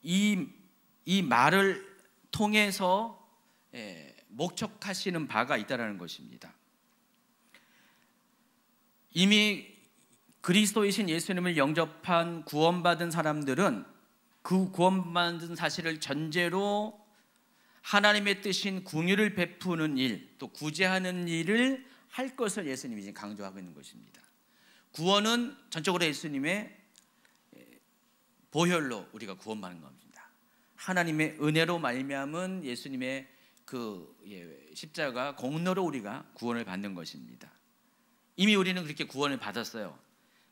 이 말을 통해서 목적하시는 바가 있다는 것입니다. 이미 그리스도이신 예수님을 영접한 구원받은 사람들은 그 구원받은 사실을 전제로 하나님의 뜻인 궁유를 베푸는 일, 또 구제하는 일을 할 것을 예수님이 지금 강조하고 있는 것입니다. 구원은 전적으로 예수님의 보혈로 우리가 구원받는 겁니다. 하나님의 은혜로 말미암은 예수님의 그 십자가 공로로 우리가 구원을 받는 것입니다. 이미 우리는 그렇게 구원을 받았어요.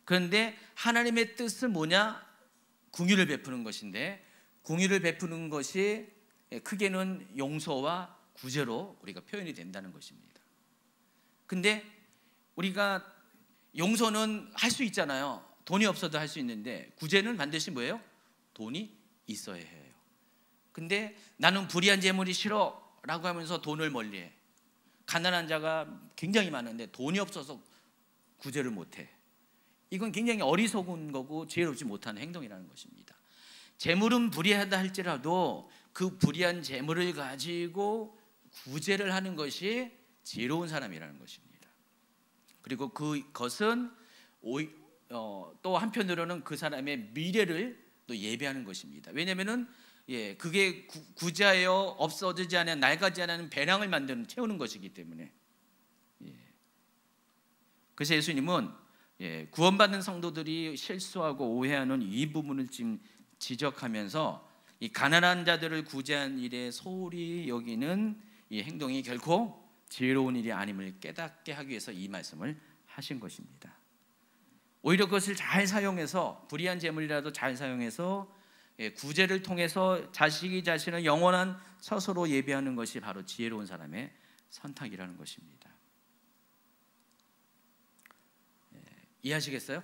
그런데 하나님의 뜻은 뭐냐? 궁유를 베푸는 것인데, 궁유를 베푸는 것이 크게는 용서와 구제로 우리가 표현이 된다는 것입니다. 근데 우리가 용서는 할 수 있잖아요. 돈이 없어도 할 수 있는데, 구제는 반드시 뭐예요? 돈이 있어야 해요. 근데 나는 불의한 재물이 싫어 라고 하면서 돈을 멀리해. 가난한 자가 굉장히 많은데 돈이 없어서 구제를 못해. 이건 굉장히 어리석은 거고 지혜롭지 못한 행동이라는 것입니다. 재물은 불의하다 할지라도 그 불의한 재물을 가지고 구제를 하는 것이 지혜로운 사람이라는 것입니다. 그리고 그것은 또 한편으로는 그 사람의 미래를 또 예배하는 것입니다. 왜냐하면은 그게 구제하여 없어지지 않은, 낡아지지 않은 배낭을 채우는 것이기 때문에. 그래서 예수님은 구원받는 성도들이 실수하고 오해하는 이 부분을 지금 지적하면서 이 가난한 자들을 구제한 일에 소홀히 여기는 이 행동이 결코 지혜로운 일이 아님을 깨닫게 하기 위해서 이 말씀을 하신 것입니다. 오히려 그것을 잘 사용해서, 불의한 재물이라도 잘 사용해서 구제를 통해서 자식이 자신을 영원한 처소로 예배하는 것이 바로 지혜로운 사람의 선택이라는 것입니다. 이해하시겠어요?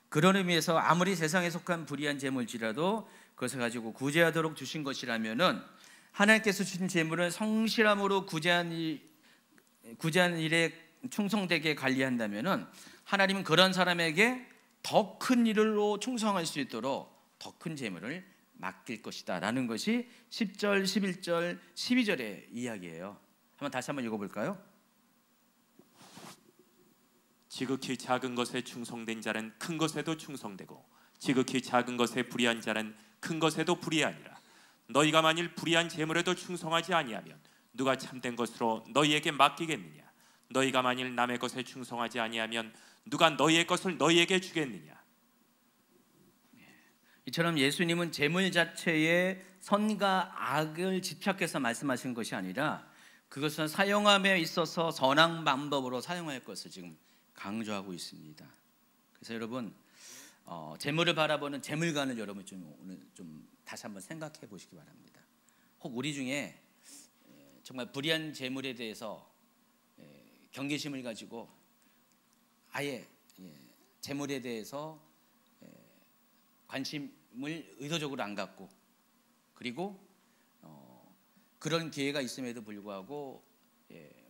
그런 의미에서 아무리 세상에 속한 불의한 재물지라도 그것을 가지고 구제하도록 주신 것이라면은, 하나님께서 주신 재물을 성실함으로 구제한 일에 충성되게 관리한다면은 하나님은 그런 사람에게 더 큰 일로 충성할 수 있도록 더 큰 재물을 맡길 것이다 라는 것이 10절, 11절, 12절의 이야기예요. 다시 한번 읽어볼까요? 지극히 작은 것에 충성된 자는 큰 것에도 충성되고, 지극히 작은 것에 불의한 자는 큰 것에도 불의하니라. 너희가 만일 불의한 재물에도 충성하지 아니하면 누가 참된 것으로 너희에게 맡기겠느냐? 너희가 만일 남의 것에 충성하지 아니하면 누가 너희의 것을 너희에게 주겠느냐? 이처럼 예수님은 재물 자체의 선과 악을 집착해서 말씀하신 것이 아니라 그것은 사용함에 있어서 선한 방법으로 사용할 것을 지금 강조하고 있습니다. 그래서 여러분, 재물을 바라보는 재물관을 여러분 오늘 좀 다시 한번 생각해 보시기 바랍니다. 혹 우리 중에 정말 불의한 재물에 대해서 경계심을 가지고 아예 재물에 대해서 관심을 의도적으로 안 갖고, 그리고 그런 기회가 있음에도 불구하고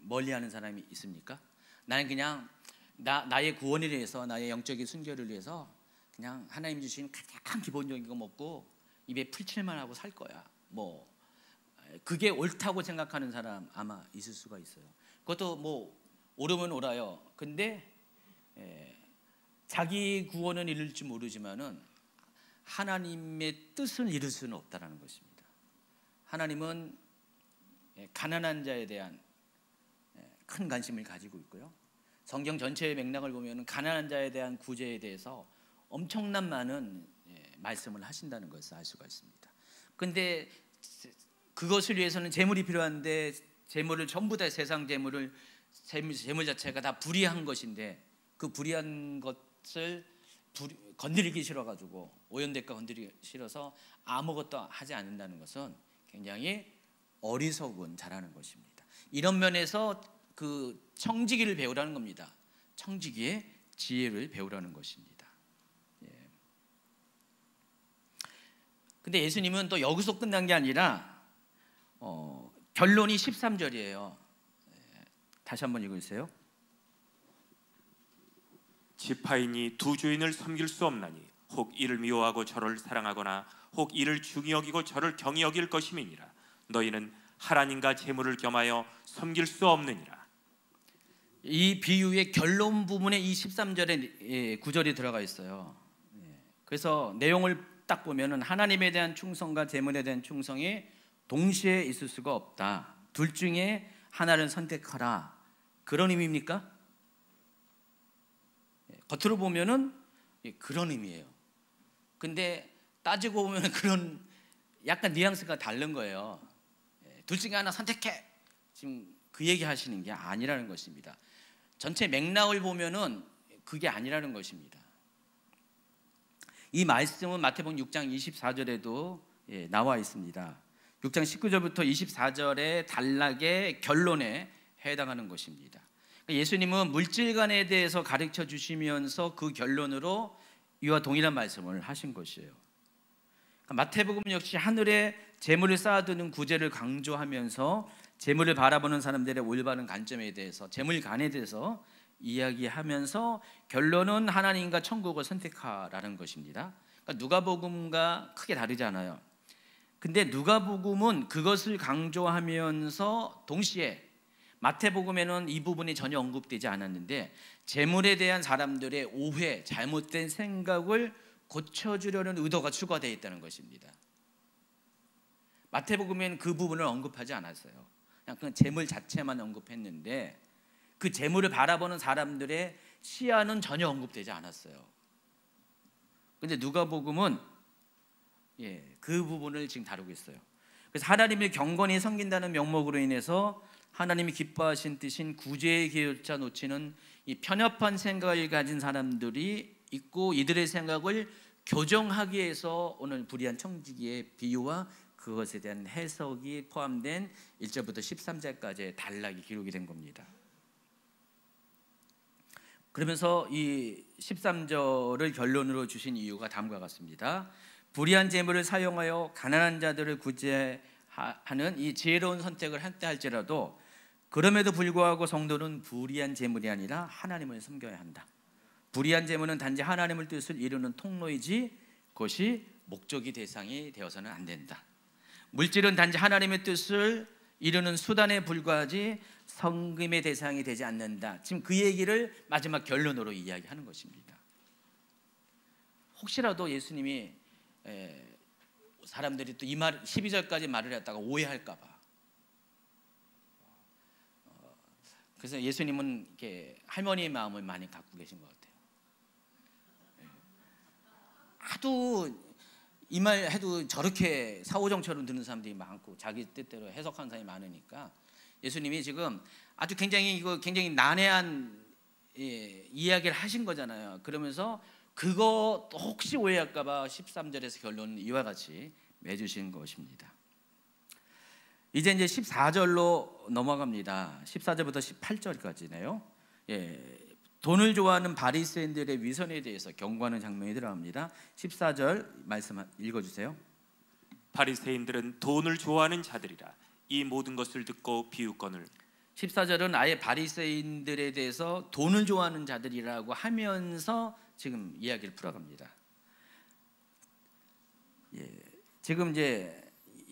멀리하는 사람이 있습니까? 나는 그냥 나의 구원을 위해서, 나의 영적인 순결을 위해서 그냥 하나님 주신 가장 기본적인 거 먹고 입에 풀칠만 하고 살 거야. 그게 옳다고 생각하는 사람 아마 있을 수가 있어요. 그것도 옳으면 옳아요. 근데 자기 구원은 이룰지 모르지만은 하나님의 뜻을 이룰 수는 없다는 것입니다. 하나님은 가난한 자에 대한 큰 관심을 가지고 있고요. 성경 전체의 맥락을 보면 가난한 자에 대한 구제에 대해서 엄청난 많은 말씀을 하신다는 것을 알 수가 있습니다. 그런데 그것을 위해서는 재물이 필요한데 재물을 전부 다 세상 재물 자체가 다 불의한 것인데 그 불의한 것을 건드리기 싫어가지고 오연대가 건드리기 싫어서 아무것도 하지 않는다는 것은 굉장히 어리석은 자라는 것입니다. 이런 면에서 그 청지기를 배우라는 겁니다. 청지기의 지혜를 배우라는 것입니다. 근데 예수님은 또 여기서 끝난 게 아니라 결론이 13절이에요. 다시 한번 읽어주세요. 지파인이 두 주인을 섬길 수 없나니 혹 이를 미워하고 저를 사랑하거나 혹 이를 중히 여기고 저를 경히 여길 것임이니라. 너희는 하나님과 재물을 겸하여 섬길 수 없느니라. 이 비유의 결론 부분에 이 13절에 구절이 들어가 있어요. 그래서 내용을 딱 보면은 하나님에 대한 충성과 재물에 대한 충성이 동시에 있을 수가 없다. 둘 중에 하나를 선택하라. 그런 의미입니까? 겉으로 보면은 그런 의미예요. 근데 따지고 보면 그런 약간 뉘앙스가 다른 거예요. 둘 중에 하나 선택해. 지금 그 얘기 하시는 게 아니라는 것입니다. 전체 맥락을 보면은 그게 아니라는 것입니다. 이 말씀은 마태복음 6장 24절에도 나와 있습니다. 6장 19절부터 24절의 단락의 결론에 해당하는 것입니다. 예수님은 물질관에 대해서 가르쳐 주시면서 그 결론으로 이와 동일한 말씀을 하신 것이에요. 마태복음 역시 하늘에 재물을 쌓아두는 구제를 강조하면서 재물을 바라보는 사람들의 올바른 관점에 대해서, 재물관에 대해서 이야기하면서 결론은 하나님과 천국을 선택하라는 것입니다. 그러니까 누가복음과 크게 다르지 않아요. 근데 누가복음은 그것을 강조하면서 동시에 마태복음에는 이 부분이 전혀 언급되지 않았는데 재물에 대한 사람들의 오해, 잘못된 생각을 고쳐주려는 의도가 추가되어 있다는 것입니다. 마태복음에는 그 부분을 언급하지 않았어요. 그냥 재물 자체만 언급했는데 그 재물을 바라보는 사람들의 시야는 전혀 언급되지 않았어요. 그런데 누가복음은 그 부분을 지금 다루고 있어요. 그래서 하나님을 경건히 섬긴다는 명목으로 인해서 하나님이 기뻐하신 뜻인 구제의 기회조차 놓치는 이 편협한 생각을 가진 사람들이 있고 이들의 생각을 교정하기 위해서 오늘 불의한 청지기의 비유와 그것에 대한 해석이 포함된 1절부터 13절까지의 단락이 기록이 된 겁니다. 그러면서 이 13절을 결론으로 주신 이유가 다음과 같습니다. 불의한 재물을 사용하여 가난한 자들을 구제하는 이 지혜로운 선택을 한때 할지라도 그럼에도 불구하고 성도는 불의한 재물이 아니라 하나님을 섬겨야 한다. 불의한 재물은 단지 하나님의 뜻을 이루는 통로이지 그것이 목적이 대상이 되어서는 안 된다. 물질은 단지 하나님의 뜻을 이루는 수단에 불과하지 섬김의 대상이 되지 않는다. 지금 그 얘기를 마지막 결론으로 이야기하는 것입니다. 혹시라도 예수님이 사람들이 또 이 말 12절까지 말을 했다가 오해할까 봐. 그래서 예수님은 이렇게 할머니의 마음을 많이 갖고 계신 것 같아요. 하도 이 말 해도 저렇게 사오정처럼 듣는 사람들이 많고 자기 뜻대로 해석하는 사람이 많으니까 예수님이 지금 아주 굉장히 난해한 이야기를 하신 거잖아요. 그러면서 그거 혹시 오해할까 봐 13절에서 결론은 이와 같이 맺으신 것입니다. 이제 14절로 넘어갑니다. 14절부터 18절까지네요. 돈을 좋아하는 바리새인들의 위선에 대해서 경고하는 장면이 들어갑니다. 14절 말씀 읽어주세요. 바리새인들은 돈을 좋아하는 자들이라 이 모든 것을 듣고 비유건을 14절은 아예 바리새인들에 대해서 돈을 좋아하는 자들이라고 하면서 지금 이야기를 풀어갑니다. 지금 이제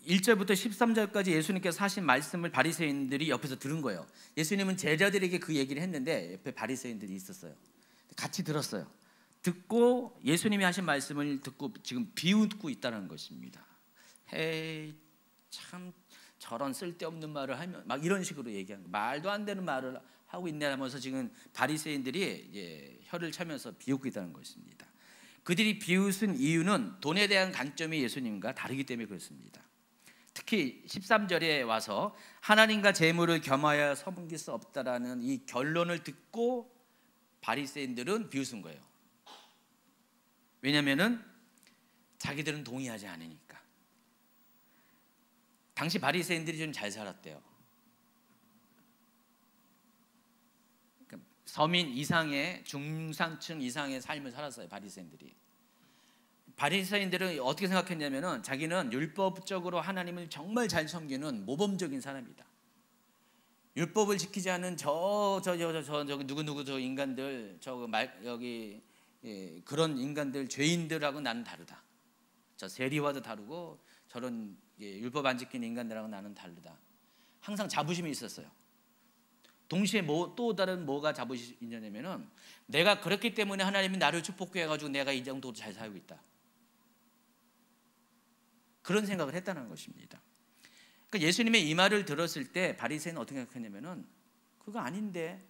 1절부터 13절까지 예수님께서 하신 말씀을 바리새인들이 옆에서 들은 거예요. 예수님은 제자들에게 그 얘기를 했는데 옆에 바리새인들이 있었어요. 같이 들었어요. 듣고 예수님이 하신 말씀을 듣고 지금 비웃고 있다는 것입니다. 헤이 참 저런 쓸데없는 말을 하면 막 이런 식으로 얘기하는 거예요. 말도 안 되는 말을 하고 있네 하면서 지금 바리새인들이 혀를 차면서 비웃고 있다는 것입니다. 그들이 비웃은 이유는 돈에 대한 관점이 예수님과 다르기 때문에 그렇습니다. 특히 13절에 와서 하나님과 재물을 겸하여 섬길 수 없다라는 이 결론을 듣고 바리새인들은 비웃은 거예요. 왜냐하면은 자기들은 동의하지 않으니까. 당시 바리새인들이 좀 잘 살았대요. 서민 이상의 중산층 이상의 삶을 살았어요. 바리새인들이. 바리새인들은 어떻게 생각했냐면은 자기는 율법적으로 하나님을 정말 잘 섬기는 모범적인 사람이다. 율법을 지키지 않는 누구 저 인간들 여기 그런 인간들 죄인들하고 나는 다르다. 저 세리와도 다르고 저런 율법 안 지키는 인간들하고 나는 다르다. 항상 자부심이 있었어요. 동시에 또 다른 뭐가 자부심이 있냐면은 내가 그렇기 때문에 하나님이 나를 축복해 가지고 내가 이 정도로 잘 살고 있다. 그런 생각을 했다는 것입니다. 그러니까 예수님의 이 말을 들었을 때 바리새인은 어떻게 생각했냐면은 그거 아닌데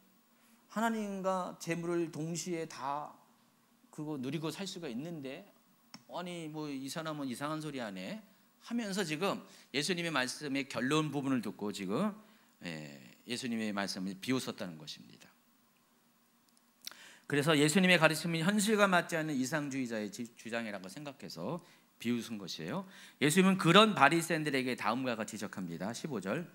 하나님과 재물을 동시에 다 그거 누리고 살 수가 있는데 아니 뭐 이 사람은 이상한 소리 하네 하면서 지금 예수님의 말씀의 결론 부분을 듣고 지금 예수님의 말씀을 비웃었다는 것입니다. 그래서 예수님의 가르침은 현실과 맞지 않는 이상주의자의 주장이라고 생각해서 비웃은 것이에요. 예수님은 그런 바리새인들에게 다음과 같이 지적합니다. 15절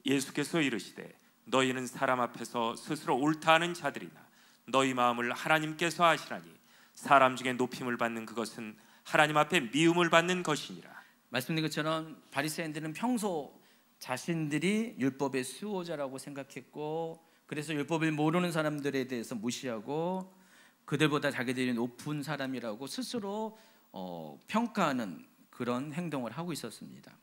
예수께서 이르시되 너희는 사람 앞에서 스스로 옳다 하는 자들이나 너희 마음을 하나님께서 아시나니 사람 중에 높임을 받는 그것은 하나님 앞에 미움을 받는 것이니라. 말씀드린 것처럼 바리새인들은 평소 자신들이 율법의 수호자라고 생각했고 그래서 율법을 모르는 사람들에 대해서 무시하고 그들보다 자기들이 높은 사람이라고 스스로 평가하는 그런 행동을 하고 있었습니다.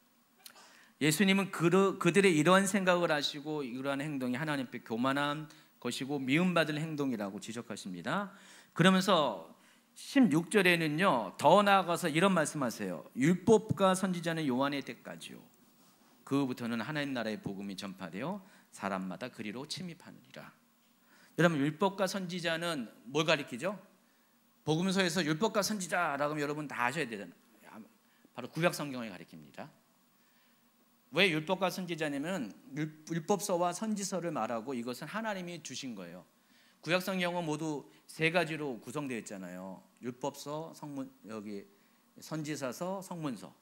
예수님은 그들의 이러한 생각을 하시고 이러한 행동이 하나님 앞에 교만한 것이고 미움받을 행동이라고 지적하십니다. 그러면서 16절에는요 더 나아가서 이런 말씀하세요. 율법과 선지자는 요한의 때까지요 그 후부터는 하나님 나라의 복음이 전파되어 사람마다 그리로 침입하느니라. 여러분 율법과 선지자는 뭘 가리키죠? 복음서에서 율법과 선지자라고 하면 여러분 다 아셔야 되잖아요. 바로 구약 성경을 가리킵니다. 왜 율법과 선지자냐면 율법서와 선지서를 말하고 이것은 하나님이 주신 거예요. 구약 성경은 모두 세 가지로 구성되어 있잖아요. 율법서, 여기 선지서서, 성문서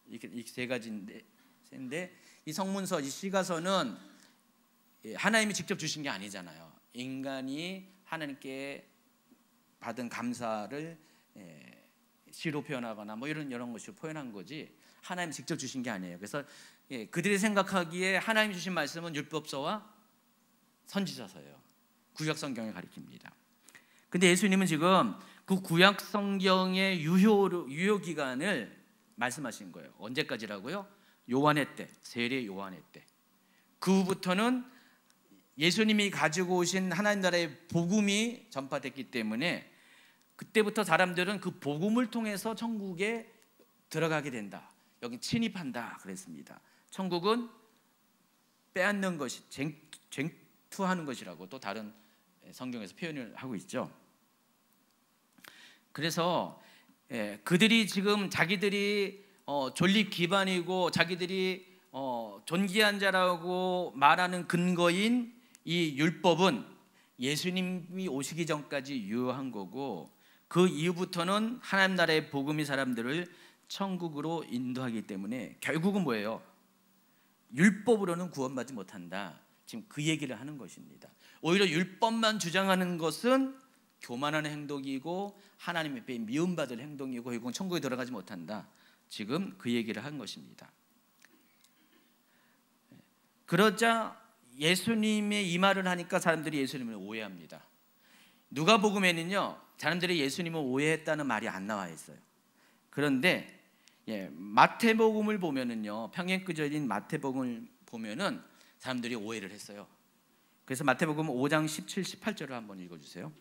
이렇게 이 세 가지인데 이 성문서, 이 시가서는 하나님이 직접 주신 게 아니잖아요. 인간이 하나님께 받은 감사를 시로 표현하거나 뭐 이런 것으로 표현한 거지 하나님 직접 주신 게 아니에요. 그래서 그들이 생각하기에 하나님 주신 말씀은 율법서와 선지서서예요. 구약 성경을 가리킵니다. 근데 예수님은 지금 그 구약 성경의 유효 기간을 말씀하신 거예요. 언제까지라고요? 요한의 때, 세례 요한의 때. 그 후부터는 예수님이 가지고 오신 하나님 나라의 복음이 전파됐기 때문에 그때부터 사람들은 그 복음을 통해서 천국에 들어가게 된다. 여기 침입한다 그랬습니다. 천국은 빼앗는 것이 쟁투하는 것이라고 또 다른 성경에서 표현을 하고 있죠. 그래서 그들이 지금 자기들이 존립 기반이고 자기들이 존귀한 자라고 말하는 근거인 이 율법은 예수님이 오시기 전까지 유효한 거고 그 이후부터는 하나님 나라의 복음이 사람들을 천국으로 인도하기 때문에 결국은 뭐예요? 율법으로는 구원받지 못한다. 지금 그 얘기를 하는 것입니다. 오히려 율법만 주장하는 것은 교만한 행동이고 하나님 앞에 미움받을 행동이고 결국은 천국에 들어가지 못한다. 지금 그 얘기를 한 것입니다. 그러자 예수님의 이 말을 하니까 사람들이 예수님을 오해합니다. 누가복음에는요 사람들이 예수님을 오해했다는 말이 안 나와 있어요. 그런데 마태복음을 보면은요 평행구절인 마태복음을 보면은 사람들이 오해를 했어요. 그래서 마태복음 5장 17, 18절을 한번 읽어주세요.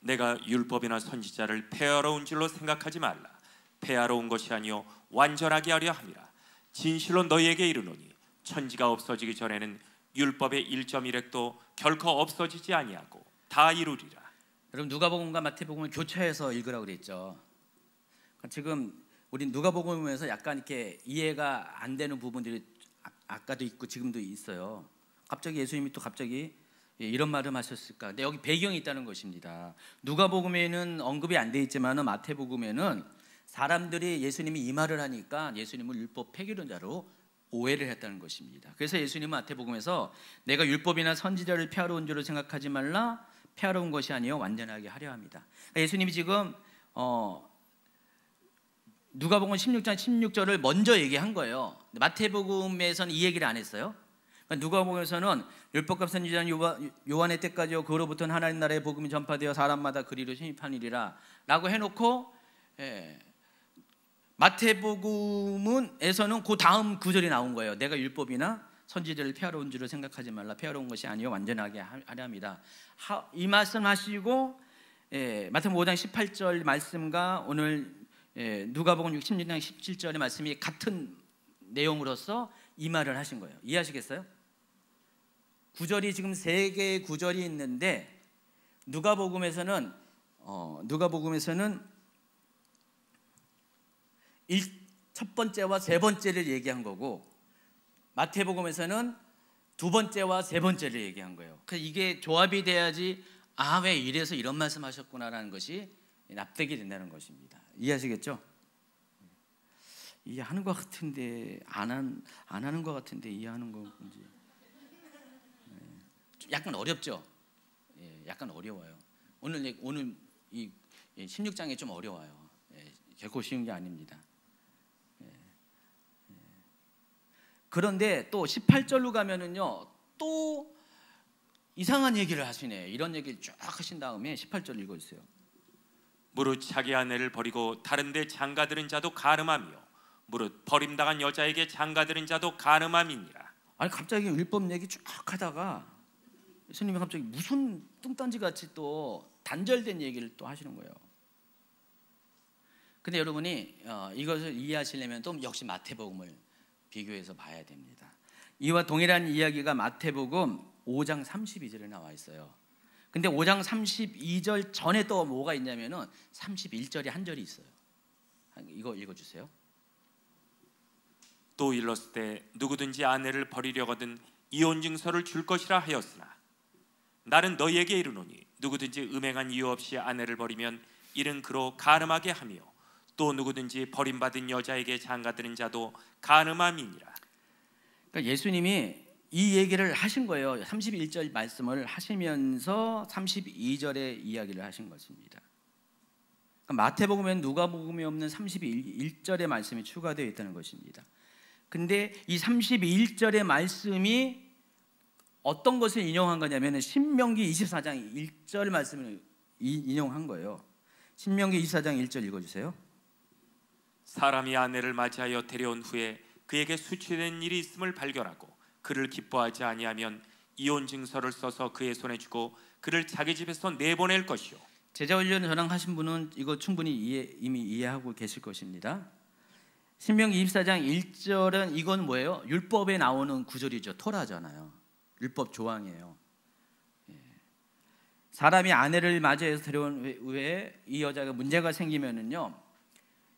내가 율법이나 선지자를 폐하러 온 줄로 생각하지 말라. 폐하러 온 것이 아니요 완전하게 하려 함이라. 진실로 너희에게 이르노니 천지가 없어지기 전에는 율법의 1.1획도 결코 없어지지 아니하고 다 이루리라. 여러분 누가복음과 마태복음을 교차해서 읽으라고 그랬죠. 지금 우리 누가복음에서 약간 이렇게 이해가 안 되는 부분들이 아까도 있고 지금도 있어요. 갑자기 예수님이 또 갑자기 이런 말을 하셨을까? 근데 여기 배경이 있다는 것입니다. 누가복음에는 언급이 안 돼 있지만은 마태복음에는 사람들이 예수님이 이 말을 하니까 예수님을 율법 폐기론자로 오해를 했다는 것입니다. 그래서 예수님은 마태복음에서 내가 율법이나 선지자를 폐하러 온 줄로 생각하지 말라, 폐하러 온 것이 아니요 완전하게 하려 합니다. 그러니까 예수님이 지금 누가복음 16장 16절을 먼저 얘기한 거예요. 마태복음에서는 이 얘기를 안 했어요. 그러니까 누가복음에서는 율법과 선지자는 요한의 때까지요 그로부터는 하나님 나라의 복음이 전파되어 사람마다 그리로 침입하니라 라고 해놓고 마태복음에서는 그 다음 구절이 나온 거예요. 내가 율법이나 선지자를 폐하러 온 줄을 생각하지 말라, 폐하러 온 것이 아니요 완전하게 하려 합니다. 이 말씀하시고 마태복음 5장 18절 말씀과 오늘 누가복음 16장 17절의 말씀이 같은 내용으로서 이 말을 하신 거예요. 이해하시겠어요? 구절이 지금 3개의 구절이 있는데 누가복음에서는 첫 번째와 세 번째를 얘기한 거고 마태복음에서는 두 번째와 세 번째를 얘기한 거예요. 그래서 이게 조합이 돼야지 왜 이래서 이런 말씀하셨구나라는 것이 납득이 된다는 것입니다. 이해하시겠죠? 이해하는 것 같은데 안 하는 것 같은데 이해하는 건지 약간 어렵죠? 약간 어려워요. 오늘 이 16장이 좀 어려워요. 결코 쉬운 게 아닙니다. 그런데 또 18절로 가면은요 또 이상한 얘기를 하시네. 이런 얘기를 쫙 하신 다음에 18절 읽어주세요. 무릇 자기 아내를 버리고 다른 데 장가들은 자도 가늠하며 무릇 버림당한 여자에게 장가들은 자도 가늠함이니라. 아니 갑자기 율법 얘기 쭉 하다가 예수님이 갑자기 무슨 뚱딴지 같이 또 단절된 얘기를 또 하시는 거예요. 근데 여러분이 이것을 이해하시려면 또 역시 마태복음을 비교해서 봐야 됩니다. 이와 동일한 이야기가 마태복음 5장 32절에 나와 있어요. 근데 5장 32절 전에 또 뭐가 있냐면은 31절에 한 절이 있어요. 이거 읽어주세요. 또 일렀을 때 누구든지 아내를 버리려거든 이혼 증서를 줄 것이라 하였으나 나는 너희에게 이르노니 누구든지 음행한 이유 없이 아내를 버리면 이는 그로 간음하게 하며 또 누구든지 버림받은 여자에게 장가드는 자도 간음함이니라. 그러니까 예수님이 이 얘기를 하신 거예요. 31절 말씀을 하시면서 32절의 이야기를 하신 것입니다. 그러니까 마태복음에는 누가복음에 없는 31절의 말씀이 추가되어 있다는 것입니다. 근데 이 31절의 말씀이 어떤 것을 인용한 거냐면 신명기 24장 1절 말씀을 인용한 거예요. 신명기 24장 1절 읽어주세요. 사람이 아내를 맞이하여 데려온 후에 그에게 수치된 일이 있음을 발견하고 그를 기뻐하지 아니하면 이혼 증서를 써서 그의 손에 주고 그를 자기 집에서 내보낼 것이요. 제자훈련 전향하신 분은 이거 충분히 이미 이해하고 계실 것입니다. 신명기 24장 1절은 이건 뭐예요? 율법에 나오는 구절이죠. 토라잖아요. 율법 조항이에요. 사람이 아내를 맞이해서 데려온 후에 이 여자가 문제가 생기면은요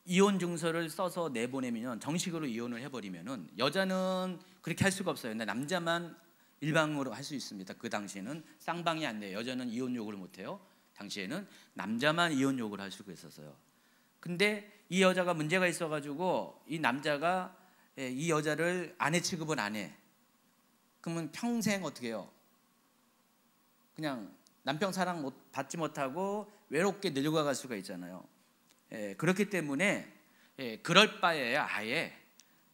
이혼 증서를 써서 내보내면 정식으로 이혼을 해버리면은 여자는 그렇게 할 수가 없어요. 근데 남자만 일방으로 할 수 있습니다. 그 당시에는 쌍방이 안 돼요. 여자는 이혼 요구를 못 해요. 당시에는 남자만 이혼 요구를 할 수가 있었어요. 근데 이 여자가 문제가 있어가지고 이 남자가 이 여자를 아내 취급을 안 해. 그러면 평생 어떻게 해요? 그냥 남편 사랑 받지 못하고 외롭게 늙어갈 수가 있잖아요. 그렇기 때문에 그럴 바에야 아예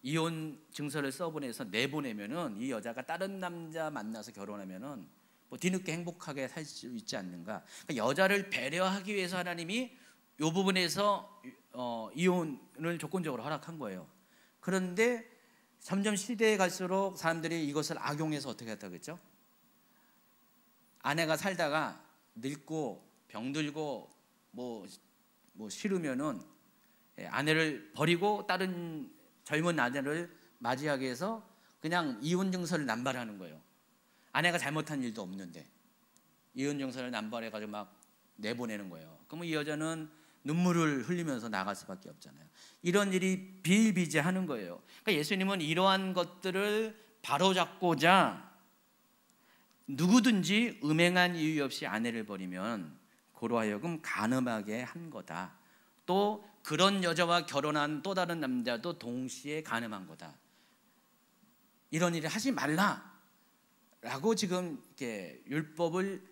이혼 증서를 써보내서 내보내면은 이 여자가 다른 남자 만나서 결혼하면은 뭐 뒤늦게 행복하게 살 수 있지 않는가. 그러니까 여자를 배려하기 위해서 하나님이 이 부분에서 이혼을 조건적으로 허락한 거예요. 그런데 점점 시대에 갈수록 사람들이 이것을 악용해서 어떻게 했다고 했죠? 아내가 살다가 늙고 병들고 뭐 싫으면은 아내를 버리고 다른 젊은 아내를 맞이하기 위해서 그냥 이혼 증서를 남발하는 거예요. 아내가 잘못한 일도 없는데 이혼 증서를 남발해가지고 막 내보내는 거예요. 그러면 이 여자는 눈물을 흘리면서 나갈 수밖에 없잖아요. 이런 일이 비일비재하는 거예요. 그러니까 예수님은 이러한 것들을 바로잡고자 누구든지 음행한 이유 없이 아내를 버리면 고로 하여금 간음하게 한 거다. 또 그런 여자와 결혼한 또 다른 남자도 동시에 간음한 거다. 이런 일을 하지 말라라고 지금 이렇게 율법을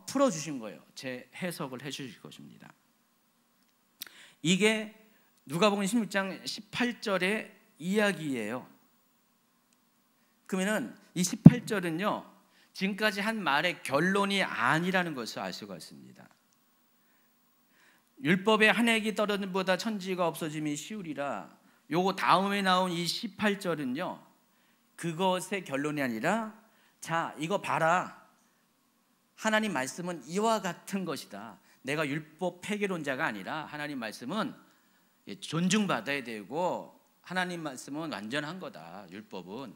풀어주신 거예요. 제 해석을 해주실 것입니다. 이게 누가복음 16장 18절의 이야기예요. 그러면은 이 18절은요, 지금까지 한 말의 결론이 아니라는 것을 알 수가 있습니다. 율법의 한 획이 떨어짐보다 천지가 없어짐이 쉬우리라. 요거 다음에 나온 이 18절은요, 그것의 결론이 아니라, 자, 이거 봐라. 하나님 말씀은 이와 같은 것이다. 내가 율법 폐기론자가 아니라 하나님 말씀은 존중받아야 되고 하나님 말씀은 완전한 거다. 율법은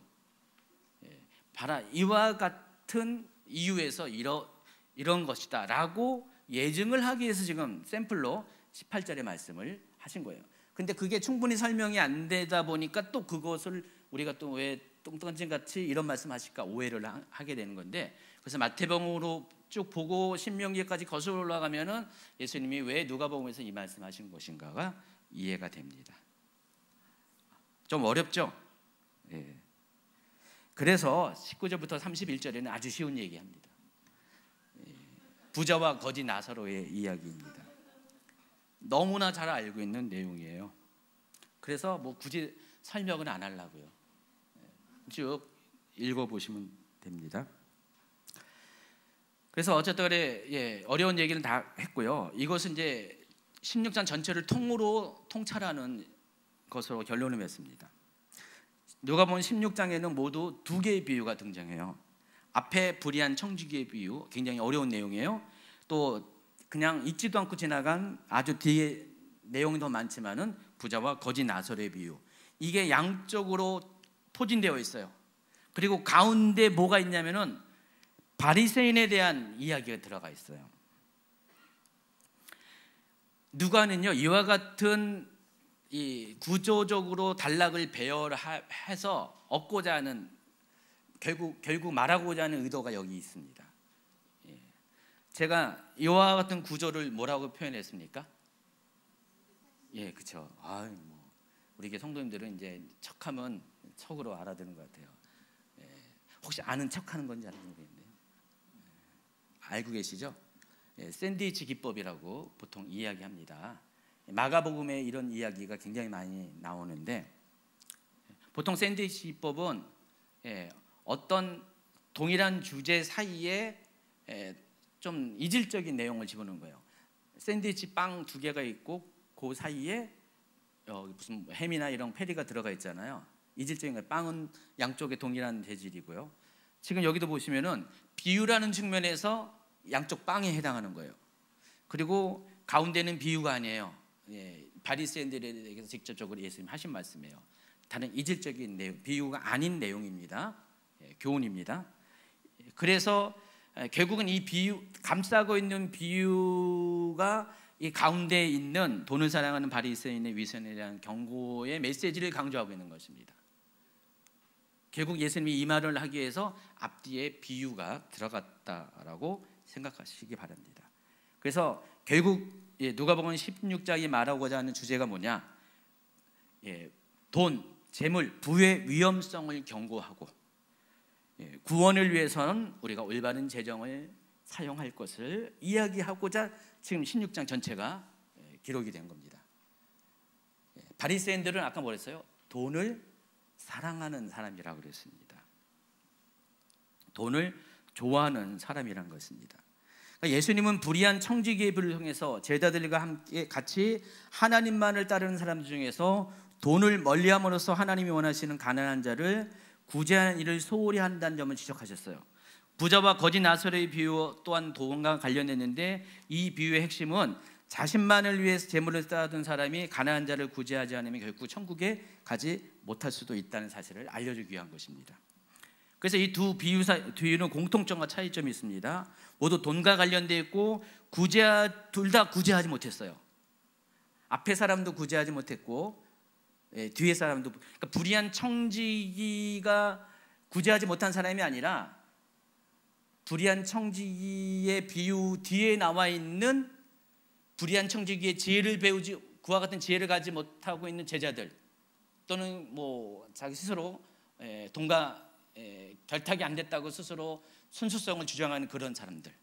봐라, 이와 같은 이유에서 이런 것이다 라고 예증을 하기 위해서 지금 샘플로 18절의 말씀을 하신 거예요. 근데 그게 충분히 설명이 안 되다 보니까 또 그것을 우리가 또 왜 똥던진같이 이런 말씀 하실까 오해를 하게 되는 건데, 그래서 마태복음으로 쭉 보고 신명기까지 거슬러 올라가면은 예수님이 왜 누가복음에서 이 말씀하신 것인가가 이해가 됩니다. 좀 어렵죠? 예. 그래서 19절부터 31절에는 아주 쉬운 얘기합니다. 부자와 거지 나사로의 이야기입니다. 너무나 잘 알고 있는 내용이에요. 그래서 뭐 굳이 설명은 안 하려고요. 쭉 읽어보시면 됩니다. 그래서 어쨌든 간에 어려운 얘기는 다 했고요. 이것은 이제 16장 전체를 통찰하는 것으로 결론을 맺습니다. 누가복음 16장에는 모두 두 개의 비유가 등장해요. 앞에 불의한 청지기의 비유, 굉장히 어려운 내용이에요. 또 그냥 읽지도 않고 지나간 아주 뒤에 내용이 더 많지만은 부자와 거지 나사로의 비유, 이게 양쪽으로 포진되어 있어요. 그리고 가운데 뭐가 있냐면은 바리새인에 대한 이야기가 들어가 있어요. 누가는요, 이와 같은 이 구조적으로 단락을 배열해서 얻고자 하는, 결국 말하고자 하는 의도가 여기 있습니다. 제가 이와 같은 구조를 뭐라고 표현했습니까? 예, 그렇죠. 우리 게 성도님들은 이제 척하면 척으로 알아듣는 것 같아요. 혹시 아는 척하는 건지 안 모르겠는데, 알고 계시죠? 샌드위치 기법이라고 보통 이야기합니다. 마가복음에 이런 이야기가 굉장히 많이 나오는데, 보통 샌드위치 기법은 어떤 동일한 주제 사이에 좀 이질적인 내용을 집어넣는 거예요. 샌드위치 빵 두 개가 있고 그 사이에 무슨 햄이나 이런 페리가 들어가 있잖아요. 이질적인 거예요. 빵은 양쪽에 동일한 재질이고요. 지금 여기도 보시면은 비유라는 측면에서 양쪽 빵에 해당하는 거예요. 그리고 가운데는 비유가 아니에요. 바리새인들에 대해서 직접적으로 예수님 하신 말씀이에요. 다른 이질적인 내용, 비유가 아닌 내용입니다. 교훈입니다. 그래서 결국은 이 비유, 감싸고 있는 비유가 이 가운데에 있는 돈을 사랑하는 바리새인의 위선에 대한 경고의 메시지를 강조하고 있는 것입니다. 결국 예수님이 이 말을 하기 위해서 앞뒤에 비유가 들어갔다라고 생각하시기 바랍니다. 그래서 결국 누가복음 16장이 말하고자 하는 주제가 뭐냐? 돈, 재물, 부의 위험성을 경고하고 구원을 위해서는 우리가 올바른 재정을 사용할 것을 이야기하고자 지금 16장 전체가 기록이 된 겁니다. 바리새인들은 아까 뭐랬어요? 돈을 사랑하는 사람이라고 그랬습니다. 돈을 좋아하는 사람이란 것입니다. 그러니까 예수님은 불의한 청지기의 비유를 통해서 제자들과 함께 같이 하나님만을 따르는 사람들 중에서 돈을 멀리함으로써 하나님이 원하시는 가난한 자를 구제하는 일을 소홀히 한다는 점을 지적하셨어요. 부자와 거지 나사로의 비유 또한 돈과 관련했는데, 이 비유의 핵심은 자신만을 위해서 재물을 쌓아둔 사람이 가난한 자를 구제하지 않으면 결국 천국에 가지 못할 수도 있다는 사실을 알려주기 위한 것입니다. 그래서 이 두 비유는 공통점과 차이점이 있습니다. 모두 돈과 관련되어 있고 둘 다 구제하지 못했어요. 앞에 사람도 구제하지 못했고 뒤에 사람도, 그러니까 불의한 청지기가 구제하지 못한 사람이 아니라 불의한 청지기의 비유 뒤에 나와 있는 불의한 청지기의 지혜를 배우지, 그와 같은 지혜를 가지 못하고 있는 제자들, 또는 뭐 자기 스스로 돈과 결탁이 안 됐다고 스스로 순수성을 주장하는 그런 사람들.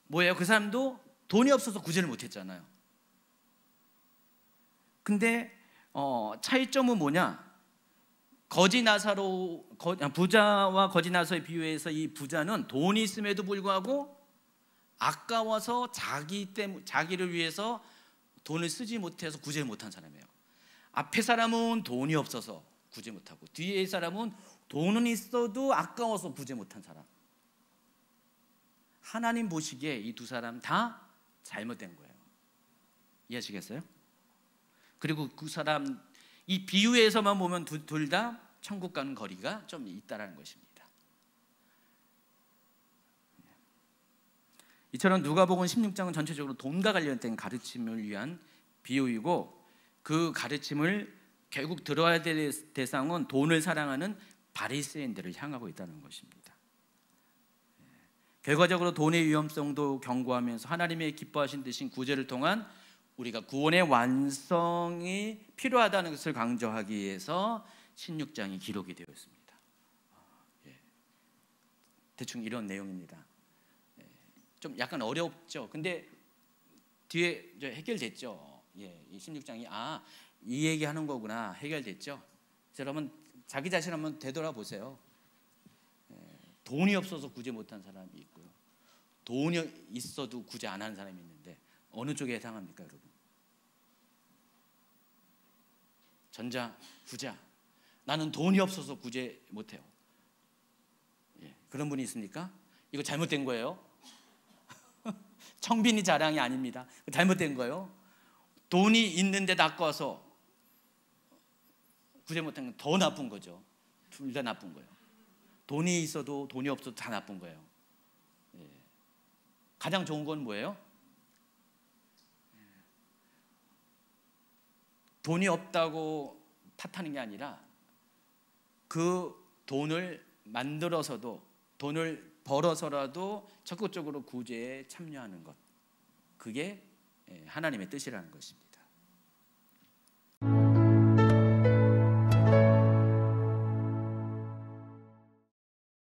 뭐예요? 그 사람도 돈이 없어서 구제를 못했잖아요. 근데 차이점은 뭐냐? 부자와 거지 나사로에 비유해서 이 부자는 돈이 있음에도 불구하고 아까워서 자기를 위해서 돈을 쓰지 못해서 구제 못한 사람이에요. 앞에 사람은 돈이 없어서 구제 못하고 뒤에 사람은 돈은 있어도 아까워서 구제 못한 사람. 하나님 보시기에 이 두 사람 다 잘못된 거예요. 이해하시겠어요? 그리고 그 사람, 이 비유에서만 보면 둘 다 천국 가는 거리가 좀 있다라는 것입니다. 이처럼 누가복음 16장은 전체적으로 돈과 관련된 가르침을 위한 비유이고, 그 가르침을 결국 들어야 될 대상은 돈을 사랑하는 바리새인들을 향하고 있다는 것입니다. 결과적으로 돈의 위험성도 경고하면서 하나님의 기뻐하신 대신 구제를 통한 우리가 구원의 완성이 필요하다는 것을 강조하기 위해서 16장이 기록이 되어 있습니다. 대충 이런 내용입니다. 좀 약간 어렵죠. 근데 뒤에 해결됐죠. 이 16장이 이 얘기하는 거구나, 해결됐죠. 여러분 자기 자신 한번 되돌아보세요. 돈이 없어서 구제 못한 사람이 있고요, 돈이 있어도 구제 안 하는 사람이 있는데 어느 쪽에 해당합니까, 여러분? 전자, 후자. 나는 돈이 없어서 구제 못해요. 그런 분이 있습니까? 이거 잘못된 거예요. 청빈이 자랑이 아닙니다. 잘못된 거예요. 돈이 있는데 아까워서 구제 못한 건 더 나쁜 거죠. 둘 다 나쁜 거예요. 돈이 있어도 돈이 없어도 다 나쁜 거예요. 가장 좋은 건 뭐예요? 돈이 없다고 탓하는 게 아니라 그 돈을 만들어서도, 돈을 벌어서라도 적극적으로 구제에 참여하는 것, 그게 하나님의 뜻이라는 것입니다.